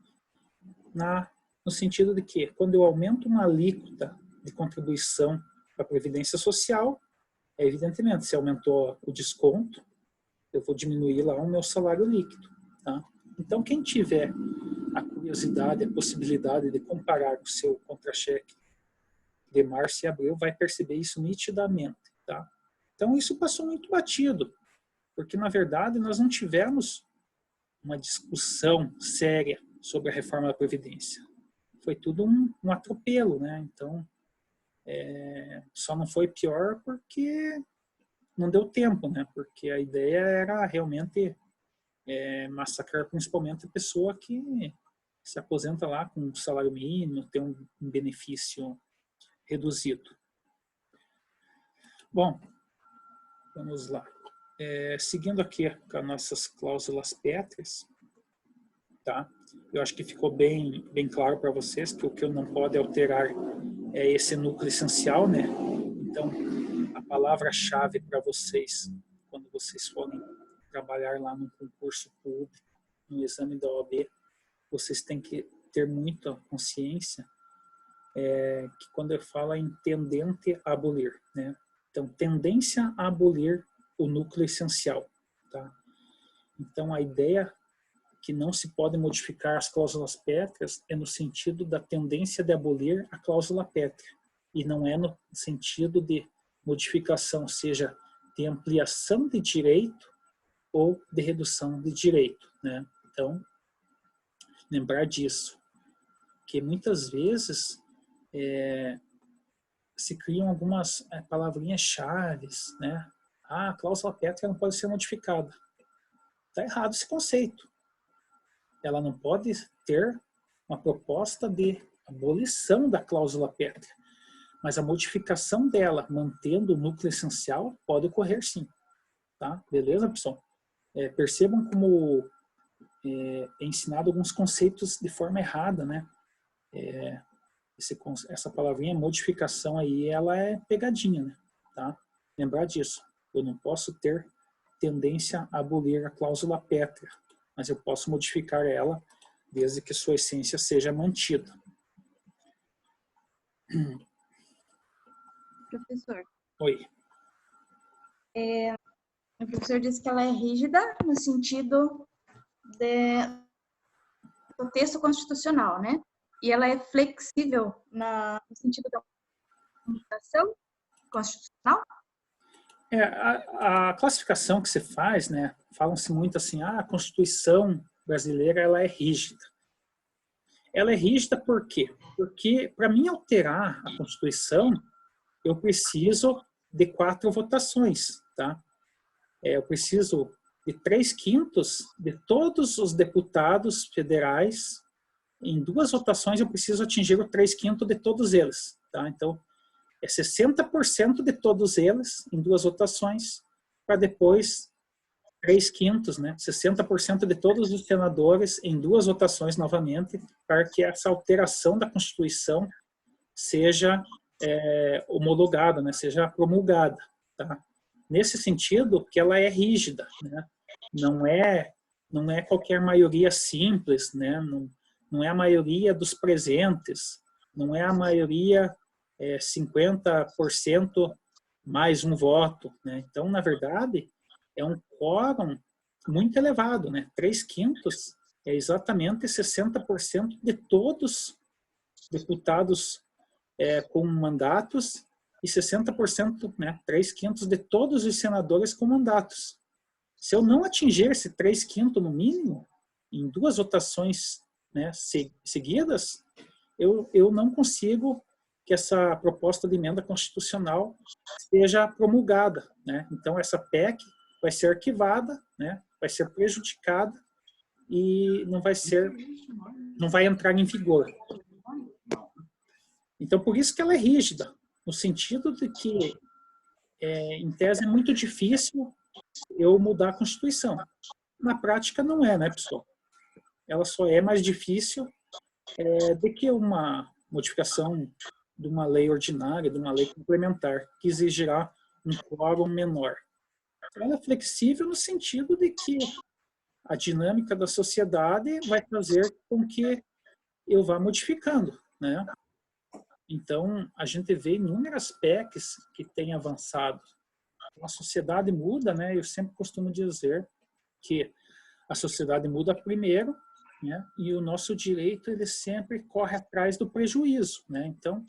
no sentido de que, quando eu aumento uma alíquota de contribuição para a Previdência Social, evidentemente, se aumentou o desconto, eu vou diminuir lá o meu salário líquido. Tá? Então, quem tiver a curiosidade, a possibilidade de comparar o seu contra-cheque de março e abril, vai perceber isso nitidamente. Tá? Então, isso passou muito batido, porque, na verdade, nós não tivemos uma discussão séria sobre a reforma da Previdência. Foi tudo um atropelo, né? Então, só não foi pior porque não deu tempo, né? Porque a ideia era realmente massacrar principalmente a pessoa que se aposenta lá com um salário mínimo, ter um benefício reduzido. Bom, vamos lá. Seguindo aqui com as nossas cláusulas pétreas, tá? Eu acho que ficou bem claro para vocês que o que eu não pode alterar é esse núcleo essencial, né? Então, a palavra-chave para vocês, quando vocês forem trabalhar lá no concurso público, no exame da OAB, vocês têm que ter muita consciência que quando eu falo em tendente a abolir, né? Então, tendência a abolir o núcleo essencial, tá? Então, a ideia que não se pode modificar as cláusulas pétreas é no sentido da tendência de abolir a cláusula pétrea, e não é no sentido de modificação, seja de ampliação de direito ou de redução de direito, né? Então, lembrar disso, que muitas vezes se criam algumas palavrinhas-chaves, né? A cláusula pétrea não pode ser modificada. Está errado esse conceito. Ela não pode ter uma proposta de abolição da cláusula pétrea, mas a modificação dela, mantendo o núcleo essencial, pode ocorrer sim. Tá? Beleza, pessoal? Percebam como é ensinado alguns conceitos de forma errada, né? Essa palavrinha modificação aí, ela é pegadinha, né? Tá? Lembrar disso. Eu não posso ter tendência a abolir a cláusula pétrea, mas eu posso modificar ela desde que sua essência seja mantida. Professor. Oi. O professor disse que ela é rígida no sentido do texto constitucional, né? E ela é flexível no sentido da comunicação constitucional? A classificação que se faz, né? Falam-se muito assim, a Constituição brasileira ela é rígida. Ela é rígida por quê? Porque para mim alterar a Constituição, eu preciso de 4 votações, tá? Eu preciso de 3/5 de todos os deputados federais. Em 2 votações eu preciso atingir o 3/5 de todos eles, tá? Então, 60% de todos eles em 2 votações, para depois 3/5, né? 60% de todos os senadores em 2 votações novamente, para que essa alteração da Constituição seja homologada, né? Seja promulgada, tá? Nesse sentido, que ela é rígida, né? Não é qualquer maioria simples, né? Não é a maioria dos presentes, não é a maioria 50% mais um voto, né? Então, na verdade, é um quórum muito elevado, né? 3/5 é exatamente 60% de todos os deputados com mandatos e 60%, né? 3/5 de todos os senadores com mandatos. Se eu não atingir esse 3/5 no mínimo, em 2 votações, né, seguidas, eu não consigo que essa proposta de emenda constitucional seja promulgada, né? Então, essa PEC vai ser arquivada, né? Vai ser prejudicada e não vai entrar em vigor. Então, por isso que ela é rígida, no sentido de que, em tese, é muito difícil eu mudar a Constituição. Na prática, não é, né, pessoal? ela só é mais difícil do que uma modificação de uma lei ordinária, de uma lei complementar, que exigirá um quórum menor. Ela é flexível no sentido de que a dinâmica da sociedade vai fazer com que eu vá modificando, né? Então, a gente vê inúmeras PECs que têm avançado. A sociedade muda, né? Eu sempre costumo dizer que a sociedade muda primeiro, né? E o nosso direito, ele sempre corre atrás do prejuízo, né? Então,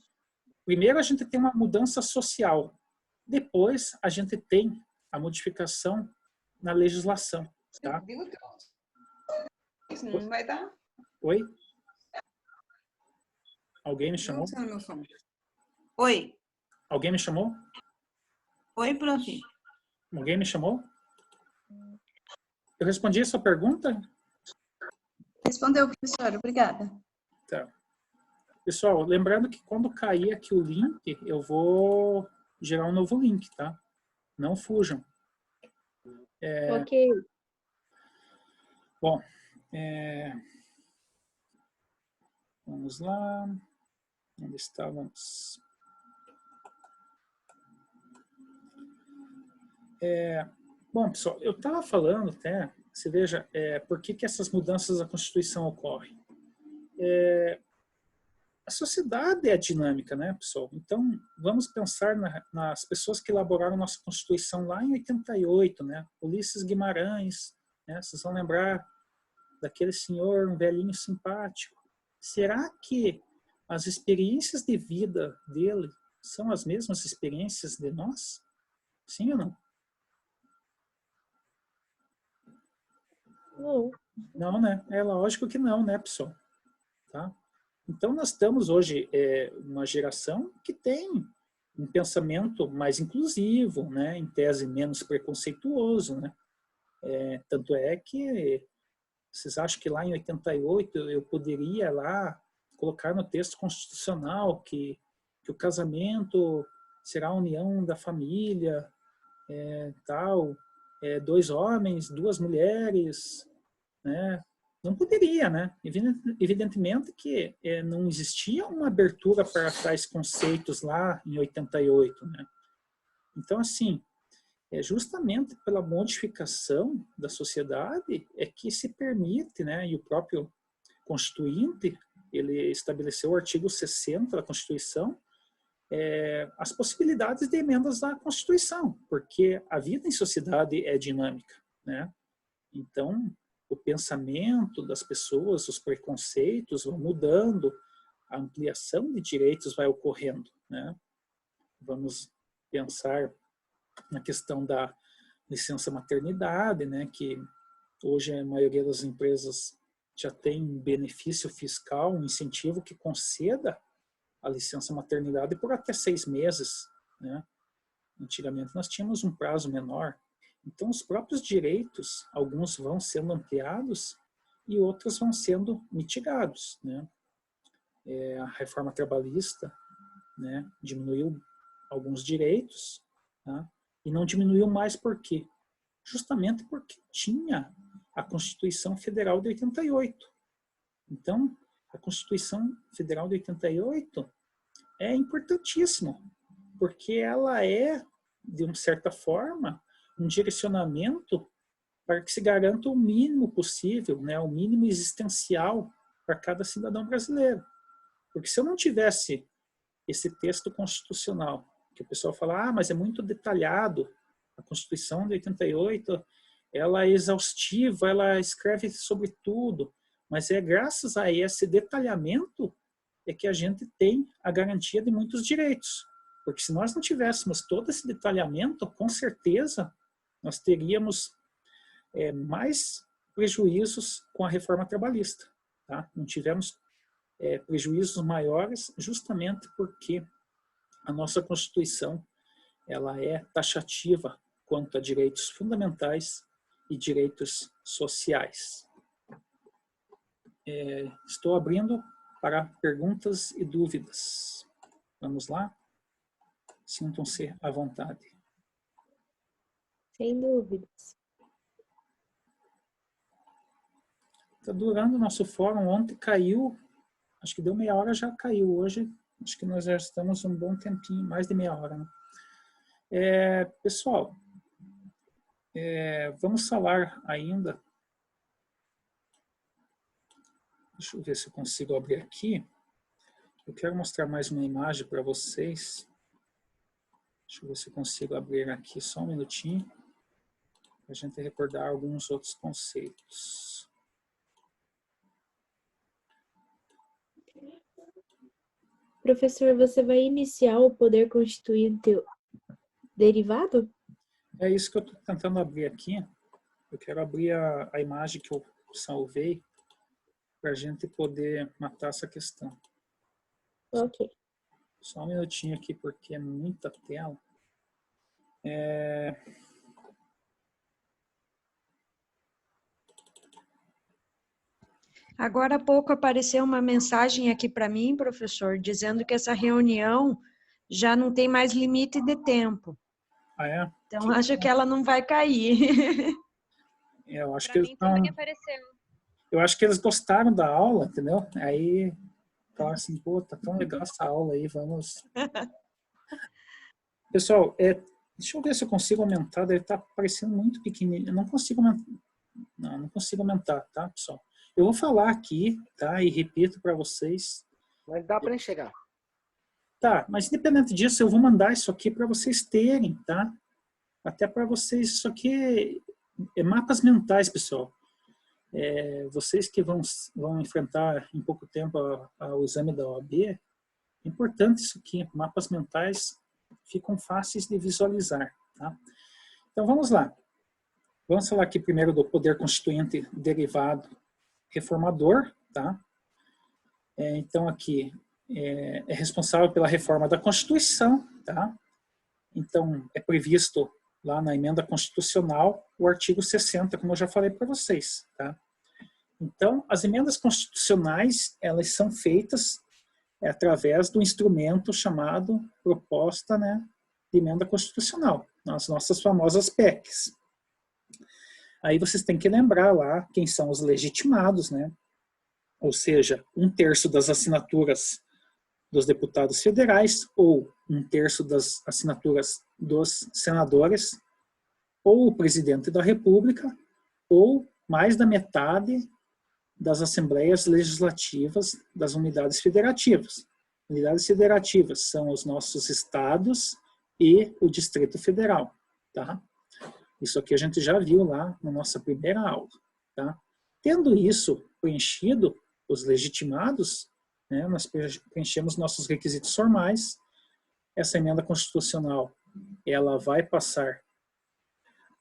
primeiro a gente tem uma mudança social, depois a gente tem a modificação na legislação, tá? Isso não vai dar? Oi? Alguém me chamou? Oi. Alguém me chamou? Oi, prof. Alguém me chamou? Eu respondi a sua pergunta? Respondeu, professor. Obrigada. Tá. Pessoal, lembrando que quando cair aqui o link, eu vou gerar um novo link, tá? Não fujam. Ok. Bom, vamos lá. Onde estávamos? Bom, pessoal, eu estava falando até, você veja, por que essas mudanças da Constituição ocorrem. A sociedade é dinâmica, né, pessoal? Então, vamos pensar nas pessoas que elaboraram nossa Constituição lá em 88, né? Ulisses Guimarães, né? Vocês vão lembrar daquele senhor, um velhinho simpático. Será que as experiências de vida dele são as mesmas experiências de nós? Sim ou não? Não. Não, né? É lógico que não, né, pessoal? Tá? Então, nós estamos hoje uma geração que tem um pensamento mais inclusivo, né? Em tese menos preconceituoso, né? Tanto é que vocês acham que lá em 88 eu poderia lá colocar no texto constitucional que o casamento será a união da família, tal, 2 homens, 2 mulheres, né? Não poderia, né? Evidentemente que não existia uma abertura para tais conceitos lá em 88, né? Então, assim, justamente pela modificação da sociedade é que se permite, né? E o próprio Constituinte, ele estabeleceu o artigo 60 da Constituição, as possibilidades de emendas à Constituição, porque a vida em sociedade é dinâmica, né? Então, o pensamento das pessoas, os preconceitos vão mudando, a ampliação de direitos vai ocorrendo, né? Vamos pensar na questão da licença maternidade, né? Que hoje a maioria das empresas já tem um benefício fiscal, um incentivo que conceda a licença maternidade por até 6 meses, né? Antigamente nós tínhamos um prazo menor. Então, os próprios direitos, alguns vão sendo ampliados e outros vão sendo mitigados, né? A reforma trabalhista, né, diminuiu alguns direitos, tá? E não diminuiu mais por quê? Justamente porque tinha a Constituição Federal de 88. Então, a Constituição Federal de 88 é importantíssima, porque ela é, de uma certa forma, um direcionamento para que se garanta o mínimo possível, né, o mínimo existencial para cada cidadão brasileiro. Porque se eu não tivesse esse texto constitucional, que o pessoal fala, mas é muito detalhado, a Constituição de 88, ela é exaustiva, ela escreve sobre tudo, mas é graças a esse detalhamento é que a gente tem a garantia de muitos direitos. Porque se nós não tivéssemos todo esse detalhamento, com certeza nós teríamos mais prejuízos com a reforma trabalhista. Tá? Não tivemos prejuízos maiores justamente porque a nossa Constituição ela é taxativa quanto a direitos fundamentais e direitos sociais. Estou abrindo para perguntas e dúvidas. Vamos lá? Sintam-se à vontade. Sem dúvidas. Está durando o nosso fórum. Ontem caiu, acho que deu meia hora, já caiu. Hoje, acho que nós já estamos um bom tempinho, mais de meia hora, né? Pessoal, vamos falar ainda. Deixa eu ver se eu consigo abrir aqui. Eu quero mostrar mais uma imagem para vocês. Deixa eu ver se eu consigo abrir aqui só um minutinho, para a gente recordar alguns outros conceitos. Professor, você vai iniciar o poder constituinte derivado? É isso que eu estou tentando abrir aqui. Eu quero abrir a imagem que eu salvei para a gente poder matar essa questão. Ok. Só um minutinho aqui, porque é muita tela. Agora há pouco apareceu uma mensagem aqui para mim, professor, dizendo que essa reunião já não tem mais limite de tempo. Ah, é? Então, acho que ela não vai cair. Eu acho Pra que eles mim estão... também apareceu. Eu acho que eles gostaram da aula, entendeu? Aí falaram assim, pô, tá tão legal essa aula aí, vamos... Pessoal, deixa eu ver se eu consigo aumentar, deve estar parecendo muito pequenininho. Eu não consigo aumentar. Não consigo aumentar, tá, pessoal? Eu vou falar aqui, tá? E repito para vocês. Mas dá para enxergar. Tá, mas independente disso, eu vou mandar isso aqui para vocês terem, tá? Até para vocês, isso aqui é mapas mentais, pessoal. Vocês que vão enfrentar em pouco tempo o exame da OAB, é importante isso aqui. Mapas mentais ficam fáceis de visualizar, tá? Então, vamos lá. Vamos falar aqui primeiro do poder constituinte derivado reformador, tá? Então, aqui é responsável pela reforma da Constituição, tá? Então, é previsto lá na emenda constitucional o artigo 60, como eu já falei para vocês, tá? Então, as emendas constitucionais, elas são feitas através do instrumento chamado proposta, né, de emenda constitucional, as nossas famosas PECs. Aí vocês têm que lembrar lá quem são os legitimados, né? Ou seja, 1/3 das assinaturas dos deputados federais, ou 1/3 das assinaturas dos senadores, ou o presidente da República, ou mais da metade das assembleias legislativas das unidades federativas. Unidades federativas são os nossos estados e o Distrito Federal, tá? Isso aqui a gente já viu lá na nossa primeira aula, tá? Tendo isso preenchido, os legitimados, né, nós preenchemos nossos requisitos formais. Essa emenda constitucional, ela vai passar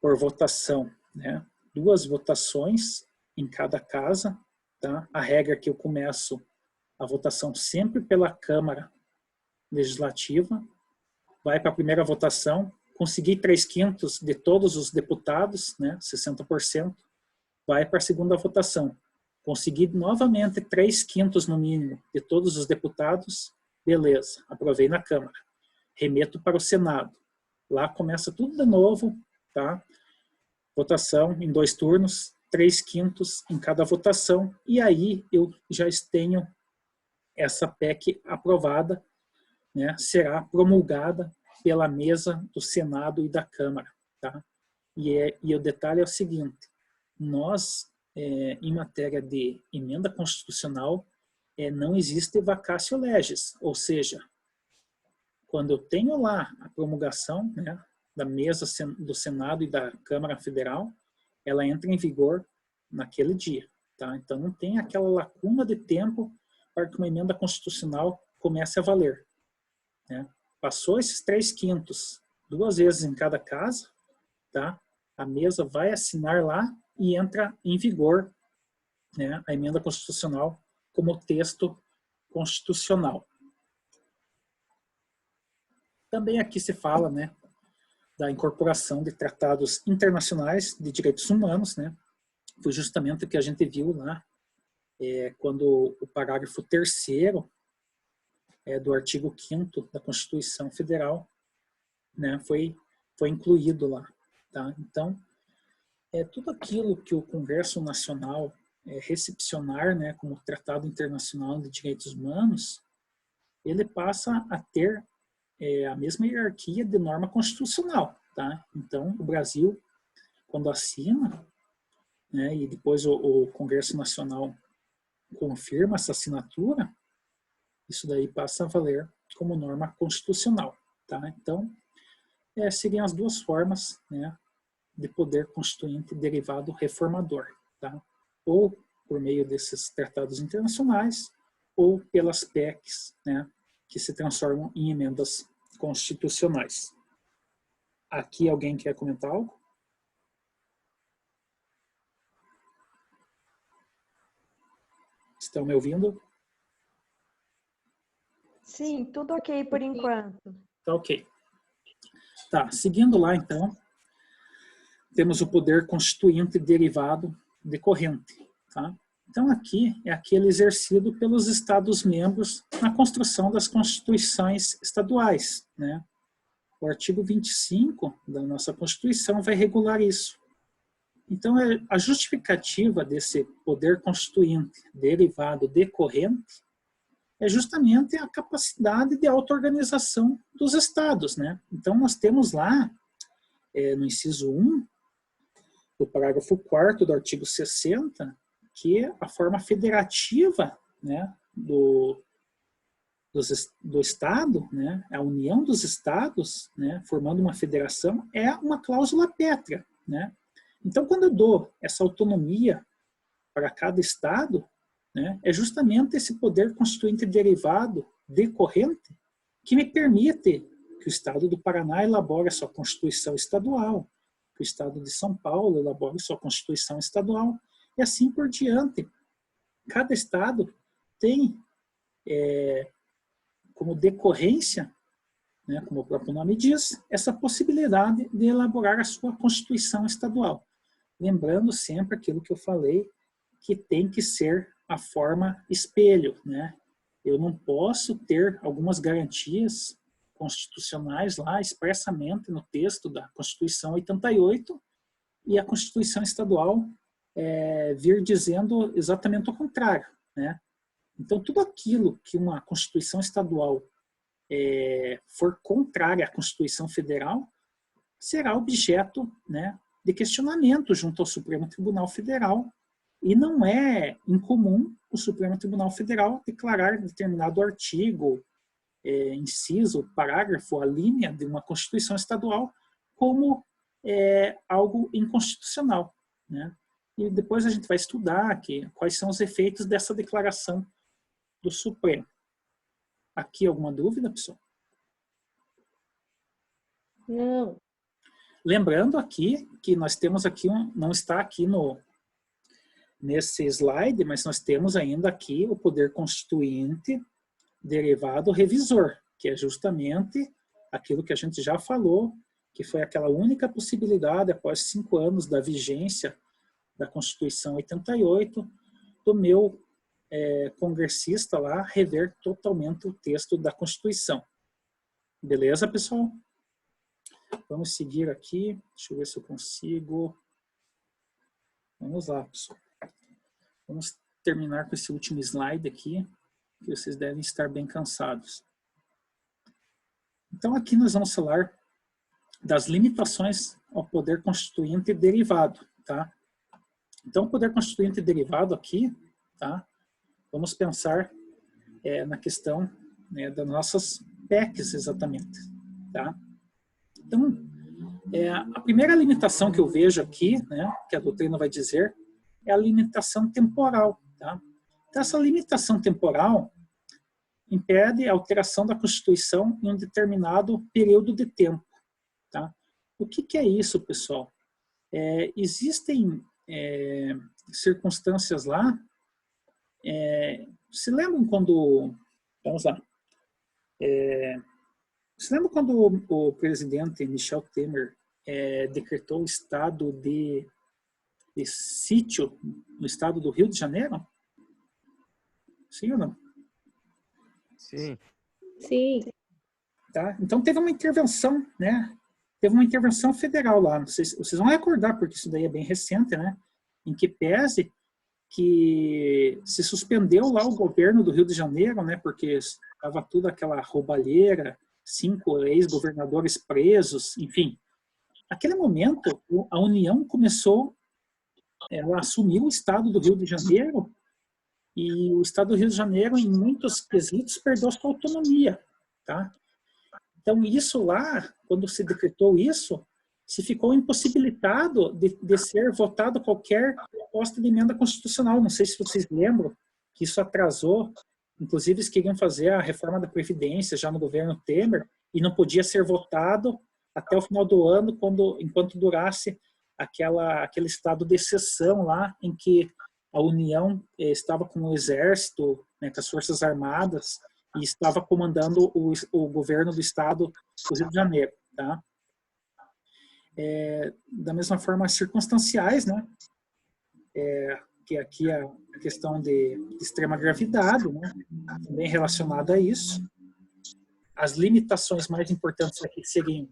por votação, né, 2 votações em cada casa, tá? A regra é que eu começo a votação sempre pela Câmara Legislativa, vai para a primeira votação, consegui 3/5 de todos os deputados, né, 60%, vai para a segunda votação. Consegui novamente 3/5 no mínimo de todos os deputados, beleza, aprovei na Câmara. Remeto para o Senado. Lá começa tudo de novo, tá? Votação em 2 turnos, 3/5 em cada votação, e aí eu já tenho essa PEC aprovada, né, será promulgada pela mesa do Senado e da Câmara, tá? E o detalhe é o seguinte, nós, em matéria de emenda constitucional, não existe vacatio legis, ou seja, quando eu tenho lá a promulgação, né, da mesa do Senado e da Câmara Federal, ela entra em vigor naquele dia, tá? Então não tem aquela lacuna de tempo para que uma emenda constitucional comece a valer, né? Passou esses 3/5, 2 vezes em cada casa, tá? A mesa vai assinar lá e entra em vigor, né, a emenda constitucional como texto constitucional. Também aqui se fala, né, da incorporação de tratados internacionais de direitos humanos, né? Foi justamente o que a gente viu lá, quando o parágrafo 3º do artigo 5º da Constituição Federal, né, foi incluído lá, tá? Então, tudo aquilo que o Congresso Nacional recepcionar, né, como Tratado Internacional de Direitos Humanos, ele passa a ter a mesma hierarquia de norma constitucional, tá? Então, o Brasil, quando assina, né, e depois o Congresso Nacional confirma essa assinatura, isso daí passa a valer como norma constitucional, tá? Então, seriam as duas formas, né, de poder constituinte derivado reformador, tá? Ou por meio desses tratados internacionais, ou pelas PECs, né, que se transformam em emendas constitucionais. Aqui alguém quer comentar algo? Estão me ouvindo? Sim, tudo ok por enquanto. Tá ok. Tá, seguindo lá então, temos o poder constituinte derivado decorrente, tá? Então aqui é aquele exercido pelos Estados-membros na construção das constituições estaduais, né? O artigo 25 da nossa Constituição vai regular isso. Então a justificativa desse poder constituinte derivado decorrente é justamente a capacidade de auto-organização dos estados, né? Então nós temos lá, no inciso 1, do parágrafo 4º do artigo 60, que a forma federativa, né, do Estado, né, a união dos estados, né, formando uma federação, é uma cláusula pétrea, né? Então, quando eu dou essa autonomia para cada estado, né, é justamente esse poder constituinte derivado decorrente que me permite que o estado do Paraná elabore a sua Constituição estadual, que o estado de São Paulo elabore sua Constituição estadual, e assim por diante. Cada estado tem como decorrência, né, como o próprio nome diz, essa possibilidade de elaborar a sua Constituição estadual. Lembrando sempre aquilo que eu falei, que tem que ser a forma espelho, né? Eu não posso ter algumas garantias constitucionais lá expressamente no texto da Constituição 88 e a Constituição estadual vir dizendo exatamente o contrário, né? Então, tudo aquilo que uma Constituição estadual for contrária à Constituição Federal será objeto, né, de questionamento junto ao Supremo Tribunal Federal, e não é incomum o Supremo Tribunal Federal declarar determinado artigo, inciso, parágrafo, a linha de uma Constituição estadual como algo inconstitucional, né? E depois a gente vai estudar quais são os efeitos dessa declaração do Supremo. Aqui alguma dúvida, pessoal? Não. Lembrando aqui que nós temos aqui, não está aqui nesse slide, mas nós temos ainda aqui o poder constituinte derivado revisor, que é justamente aquilo que a gente já falou, que foi aquela única possibilidade após 5 anos da vigência da Constituição 88, do meu congressista lá rever totalmente o texto da Constituição. Beleza, pessoal? Vamos seguir aqui. Deixa eu ver se eu consigo. Vamos lá, pessoal. Vamos terminar com esse último slide aqui, que vocês devem estar bem cansados. Então, aqui nós vamos falar das limitações ao poder constituinte derivado, tá? Então, o poder constituinte derivado aqui, tá? Vamos pensar na questão, né, das nossas PECs, exatamente, tá? Então, a primeira limitação que eu vejo aqui, né, que a doutrina vai dizer, é a limitação temporal, tá? Então, essa limitação temporal impede a alteração da Constituição em um determinado período de tempo, tá? O que é isso, pessoal? Existem circunstâncias lá. Se lembram quando... Vamos lá. Se lembram quando o presidente Michel Temer decretou o estado de sítio no estado do Rio de Janeiro? Sim ou não? Sim. Sim. Tá? Então teve uma intervenção, né? Teve uma intervenção federal lá. Vocês vão recordar, porque isso daí é bem recente, né? Em que pese que se suspendeu lá o governo do Rio de Janeiro, né, porque estava tudo aquela roubalheira, 5 ex-governadores presos, enfim. Naquele momento, a União começou, ela assumiu o estado do Rio de Janeiro, e o estado do Rio de Janeiro, em muitos quesitos, perdeu sua autonomia, tá? Então, isso lá, quando se decretou isso, se ficou impossibilitado de ser votado qualquer proposta de emenda constitucional. Não sei se vocês lembram que isso atrasou. Inclusive, eles queriam fazer a reforma da Previdência já no governo Temer e não podia ser votado até o final do ano, enquanto durasse aquele estado de exceção lá, em que a União estava com o Exército, né, com as Forças Armadas, e estava comandando o governo do estado do Rio de Janeiro. Tá? Da mesma forma, circunstanciais, né? Que aqui é a questão de extrema gravidade, né? Também relacionada a isso. As limitações mais importantes aqui seriam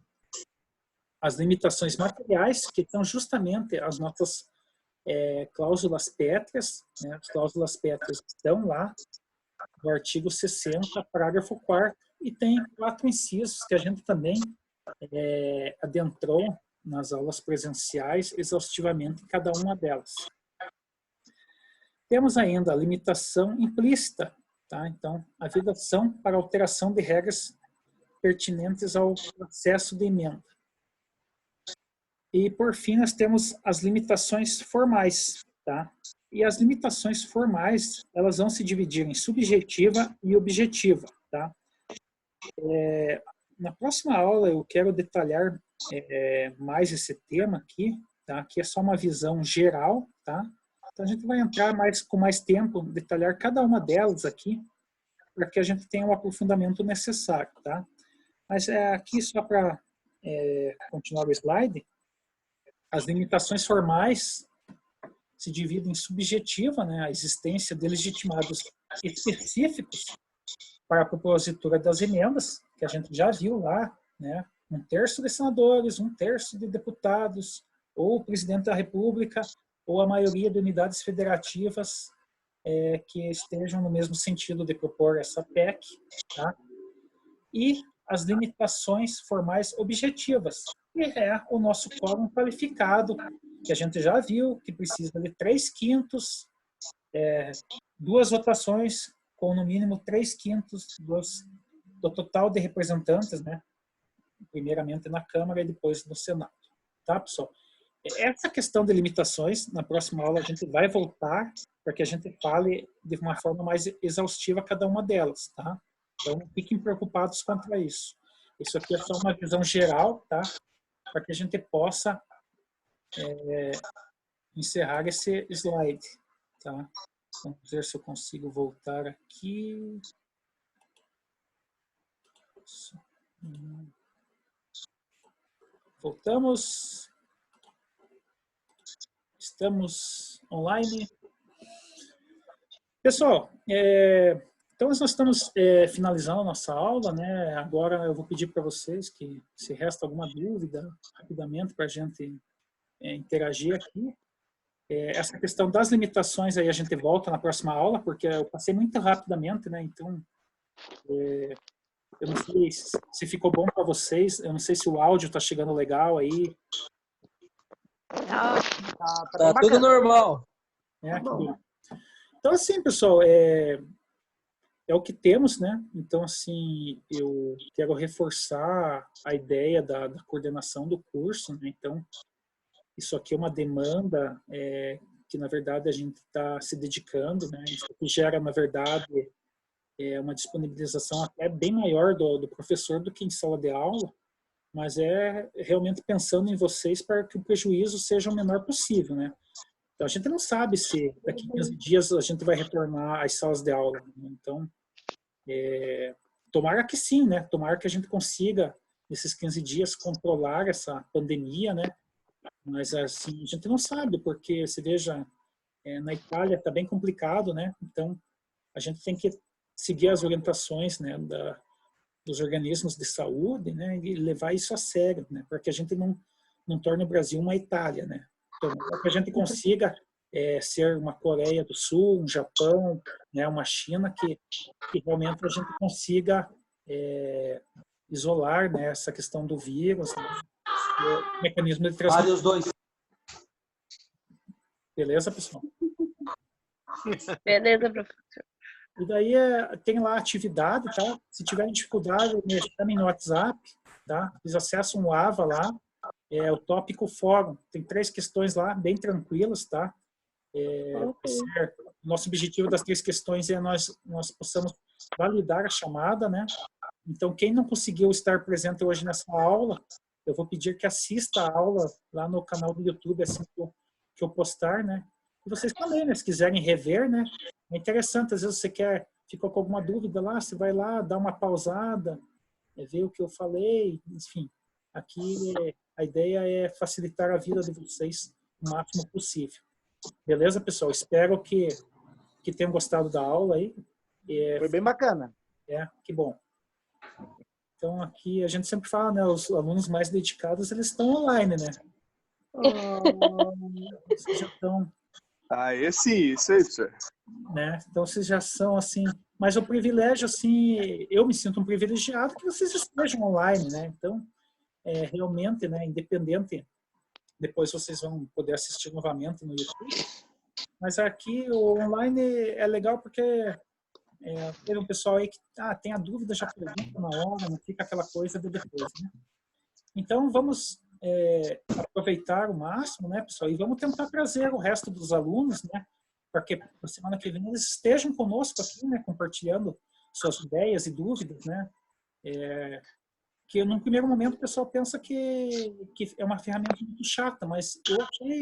as limitações materiais, que são justamente as nossas cláusulas pétreas, né? As cláusulas pétreas estão lá no artigo 60, parágrafo 4º, e tem 4 incisos que a gente também adentrou nas aulas presenciais exaustivamente em cada uma delas. Temos ainda a limitação implícita, tá? Então, a vedação para alteração de regras pertinentes ao processo de emenda. E, por fim, nós temos as limitações formais, tá? E as limitações formais, elas vão se dividir em subjetiva e objetiva, tá? Na próxima aula, eu quero detalhar mais esse tema aqui, tá? Aqui é só uma visão geral, tá? Então, a gente vai entrar com mais tempo, detalhar cada uma delas aqui, para que a gente tenha o aprofundamento necessário, tá? Mas aqui, só para continuar o slide, as limitações formais se dividem em subjetiva, né? A existência de legitimados específicos para a propositura das emendas, que a gente já viu lá, né? 1/3 de senadores, 1/3 de deputados, ou o presidente da República, ou a maioria de unidades federativas que estejam no mesmo sentido de propor essa PEC, tá? E as limitações formais objetivas, que é o nosso quórum qualificado, que a gente já viu, que precisa de 3/5, 2 votações com no mínimo 3/5 do total de representantes, né? Primeiramente na Câmara e depois no Senado. Tá, pessoal? Essa questão de limitações, na próxima aula a gente vai voltar para que a gente fale de uma forma mais exaustiva cada uma delas, tá? Então, não fiquem preocupados quanto a isso. Isso aqui é só uma visão geral, tá? Para que a gente possa encerrar esse slide, tá? Vamos ver se eu consigo voltar aqui. Voltamos. Estamos online. Pessoal, então nós estamos finalizando a nossa aula, né? Agora eu vou pedir para vocês que, se resta alguma dúvida, rapidamente, para a gente interagir aqui. Essa questão das limitações aí a gente volta na próxima aula, porque eu passei muito rapidamente, né? Então, eu não sei se ficou bom para vocês, eu não sei se o áudio está chegando legal aí. Tá tudo normal. Então, assim, pessoal, é o que temos, né? Então, assim, eu quero reforçar a ideia da coordenação do curso, né? Então, isso aqui é uma demanda que, na verdade, a gente está se dedicando, né? Isso aqui gera, na verdade, uma disponibilização até bem maior do professor do que em sala de aula, mas realmente pensando em vocês para que o prejuízo seja o menor possível, né? Então, a gente não sabe se daqui a 15 dias a gente vai retornar às salas de aula, né? Então, tomara que sim, né? Tomara que a gente consiga, nesses 15 dias, controlar essa pandemia, né? Mas, assim, a gente não sabe, porque, você veja, na Itália está bem complicado, né? Então, a gente tem que seguir as orientações, né, dos organismos de saúde, né, e levar isso a sério, né, para que a gente não torne o Brasil uma Itália, né. Então, para que a gente consiga ser uma Coreia do Sul, um Japão, né, uma China, que realmente a gente consiga isolar, né, essa questão do vírus, né, o mecanismo de transmissão. Vários dois. Beleza, pessoal? Beleza, professor. E daí tem lá a atividade, tá? Se tiverem dificuldade, me chamem no WhatsApp, tá? Eles acessam o AVA lá, o tópico fórum. Tem 3 questões lá, bem tranquilas, tá? Nosso objetivo das 3 questões é nós possamos validar a chamada, né? Então, quem não conseguiu estar presente hoje nessa aula, eu vou pedir que assista a aula lá no canal do YouTube, assim que eu postar, né? E vocês também, né? Se quiserem rever, né? É interessante, às vezes você ficou com alguma dúvida lá, você vai lá, dá uma pausada, ver o que eu falei, enfim. Aqui a ideia é facilitar a vida de vocês o máximo possível. Beleza, pessoal? Espero que tenham gostado da aula aí. Foi bem bacana. Que bom. Então, aqui a gente sempre fala, né? Os alunos mais dedicados, eles estão online, né? Vocês já estão... Sim, isso aí, professor. Né? Então, vocês já são, assim... Mas o privilégio, assim... Eu me sinto um privilegiado que vocês estejam online, né? Então, realmente, né? Independente... Depois vocês vão poder assistir novamente no YouTube. Mas aqui, o online é legal porque tem um pessoal aí que tem a dúvida, já pergunta na hora, não fica aquela coisa de depois, né? Então, vamos aproveitar o máximo, né, pessoal? E vamos tentar trazer o resto dos alunos, né? Para que na semana que vem eles estejam conosco aqui, né? Compartilhando suas ideias e dúvidas, né? Que num primeiro momento o pessoal pensa que é uma ferramenta muito chata, mas eu achei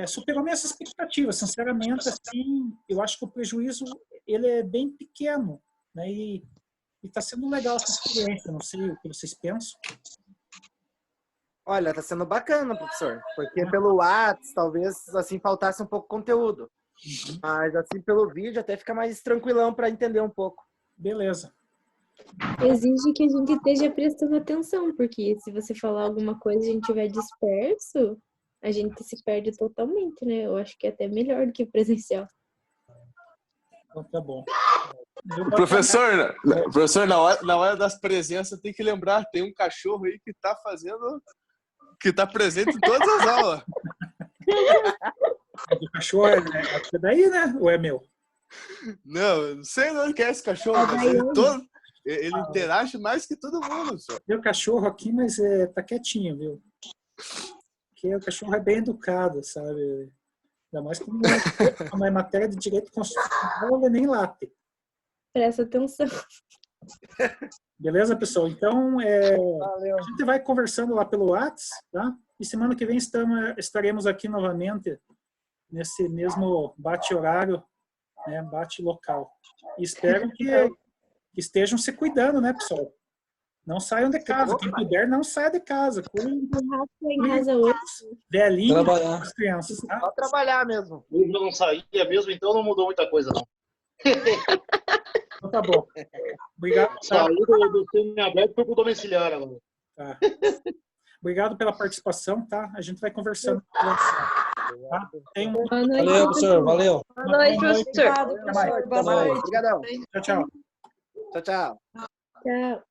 superou minhas expectativas, sinceramente, assim, eu acho que o prejuízo ele é bem pequeno, né? E está sendo legal essa experiência, não sei o que vocês pensam. Olha, tá sendo bacana, professor, porque pelo WhatsApp talvez assim faltasse um pouco de conteúdo, mas assim pelo vídeo até fica mais tranquilão para entender um pouco. Beleza. Exige que a gente esteja prestando atenção, porque se você falar alguma coisa e a gente estiver disperso, a gente se perde totalmente, né? Eu acho que é até melhor do que presencial. Então tá bom. Professor, na hora das presenças tem que lembrar, tem um cachorro aí que tá presente em todas as aulas. O cachorro é daí, né? Ou é meu? Não sei onde que é esse cachorro, mas ele interage mais que todo mundo. Só. Tem o cachorro aqui, mas tá quietinho, viu? Porque o cachorro é bem educado, sabe? Ainda mais como é matéria de direito constitucional, ele nem late. Presta atenção. Beleza, pessoal? Então, a gente vai conversando lá pelo WhatsApp, tá? E semana que vem estaremos aqui novamente nesse mesmo bate-horário, né? Bate-local. E espero que estejam se cuidando, né, pessoal? Não saiam de casa. Quem puder, não saia de casa. Cuidem em casa hoje. Velhinhos, as crianças. Tá? Só trabalhar mesmo. Eu não saía mesmo, então não mudou muita coisa, não. Então tá bom. Obrigado. Saí do semi-aberto e fui pro domiciliar agora. Tá. Obrigado pela participação, tá? A gente vai conversando. Tá? Valeu, professor. Valeu. Boa noite, professor. Boa noite. Obrigadão. Tchau, tchau. Tchau, tchau. Tchau.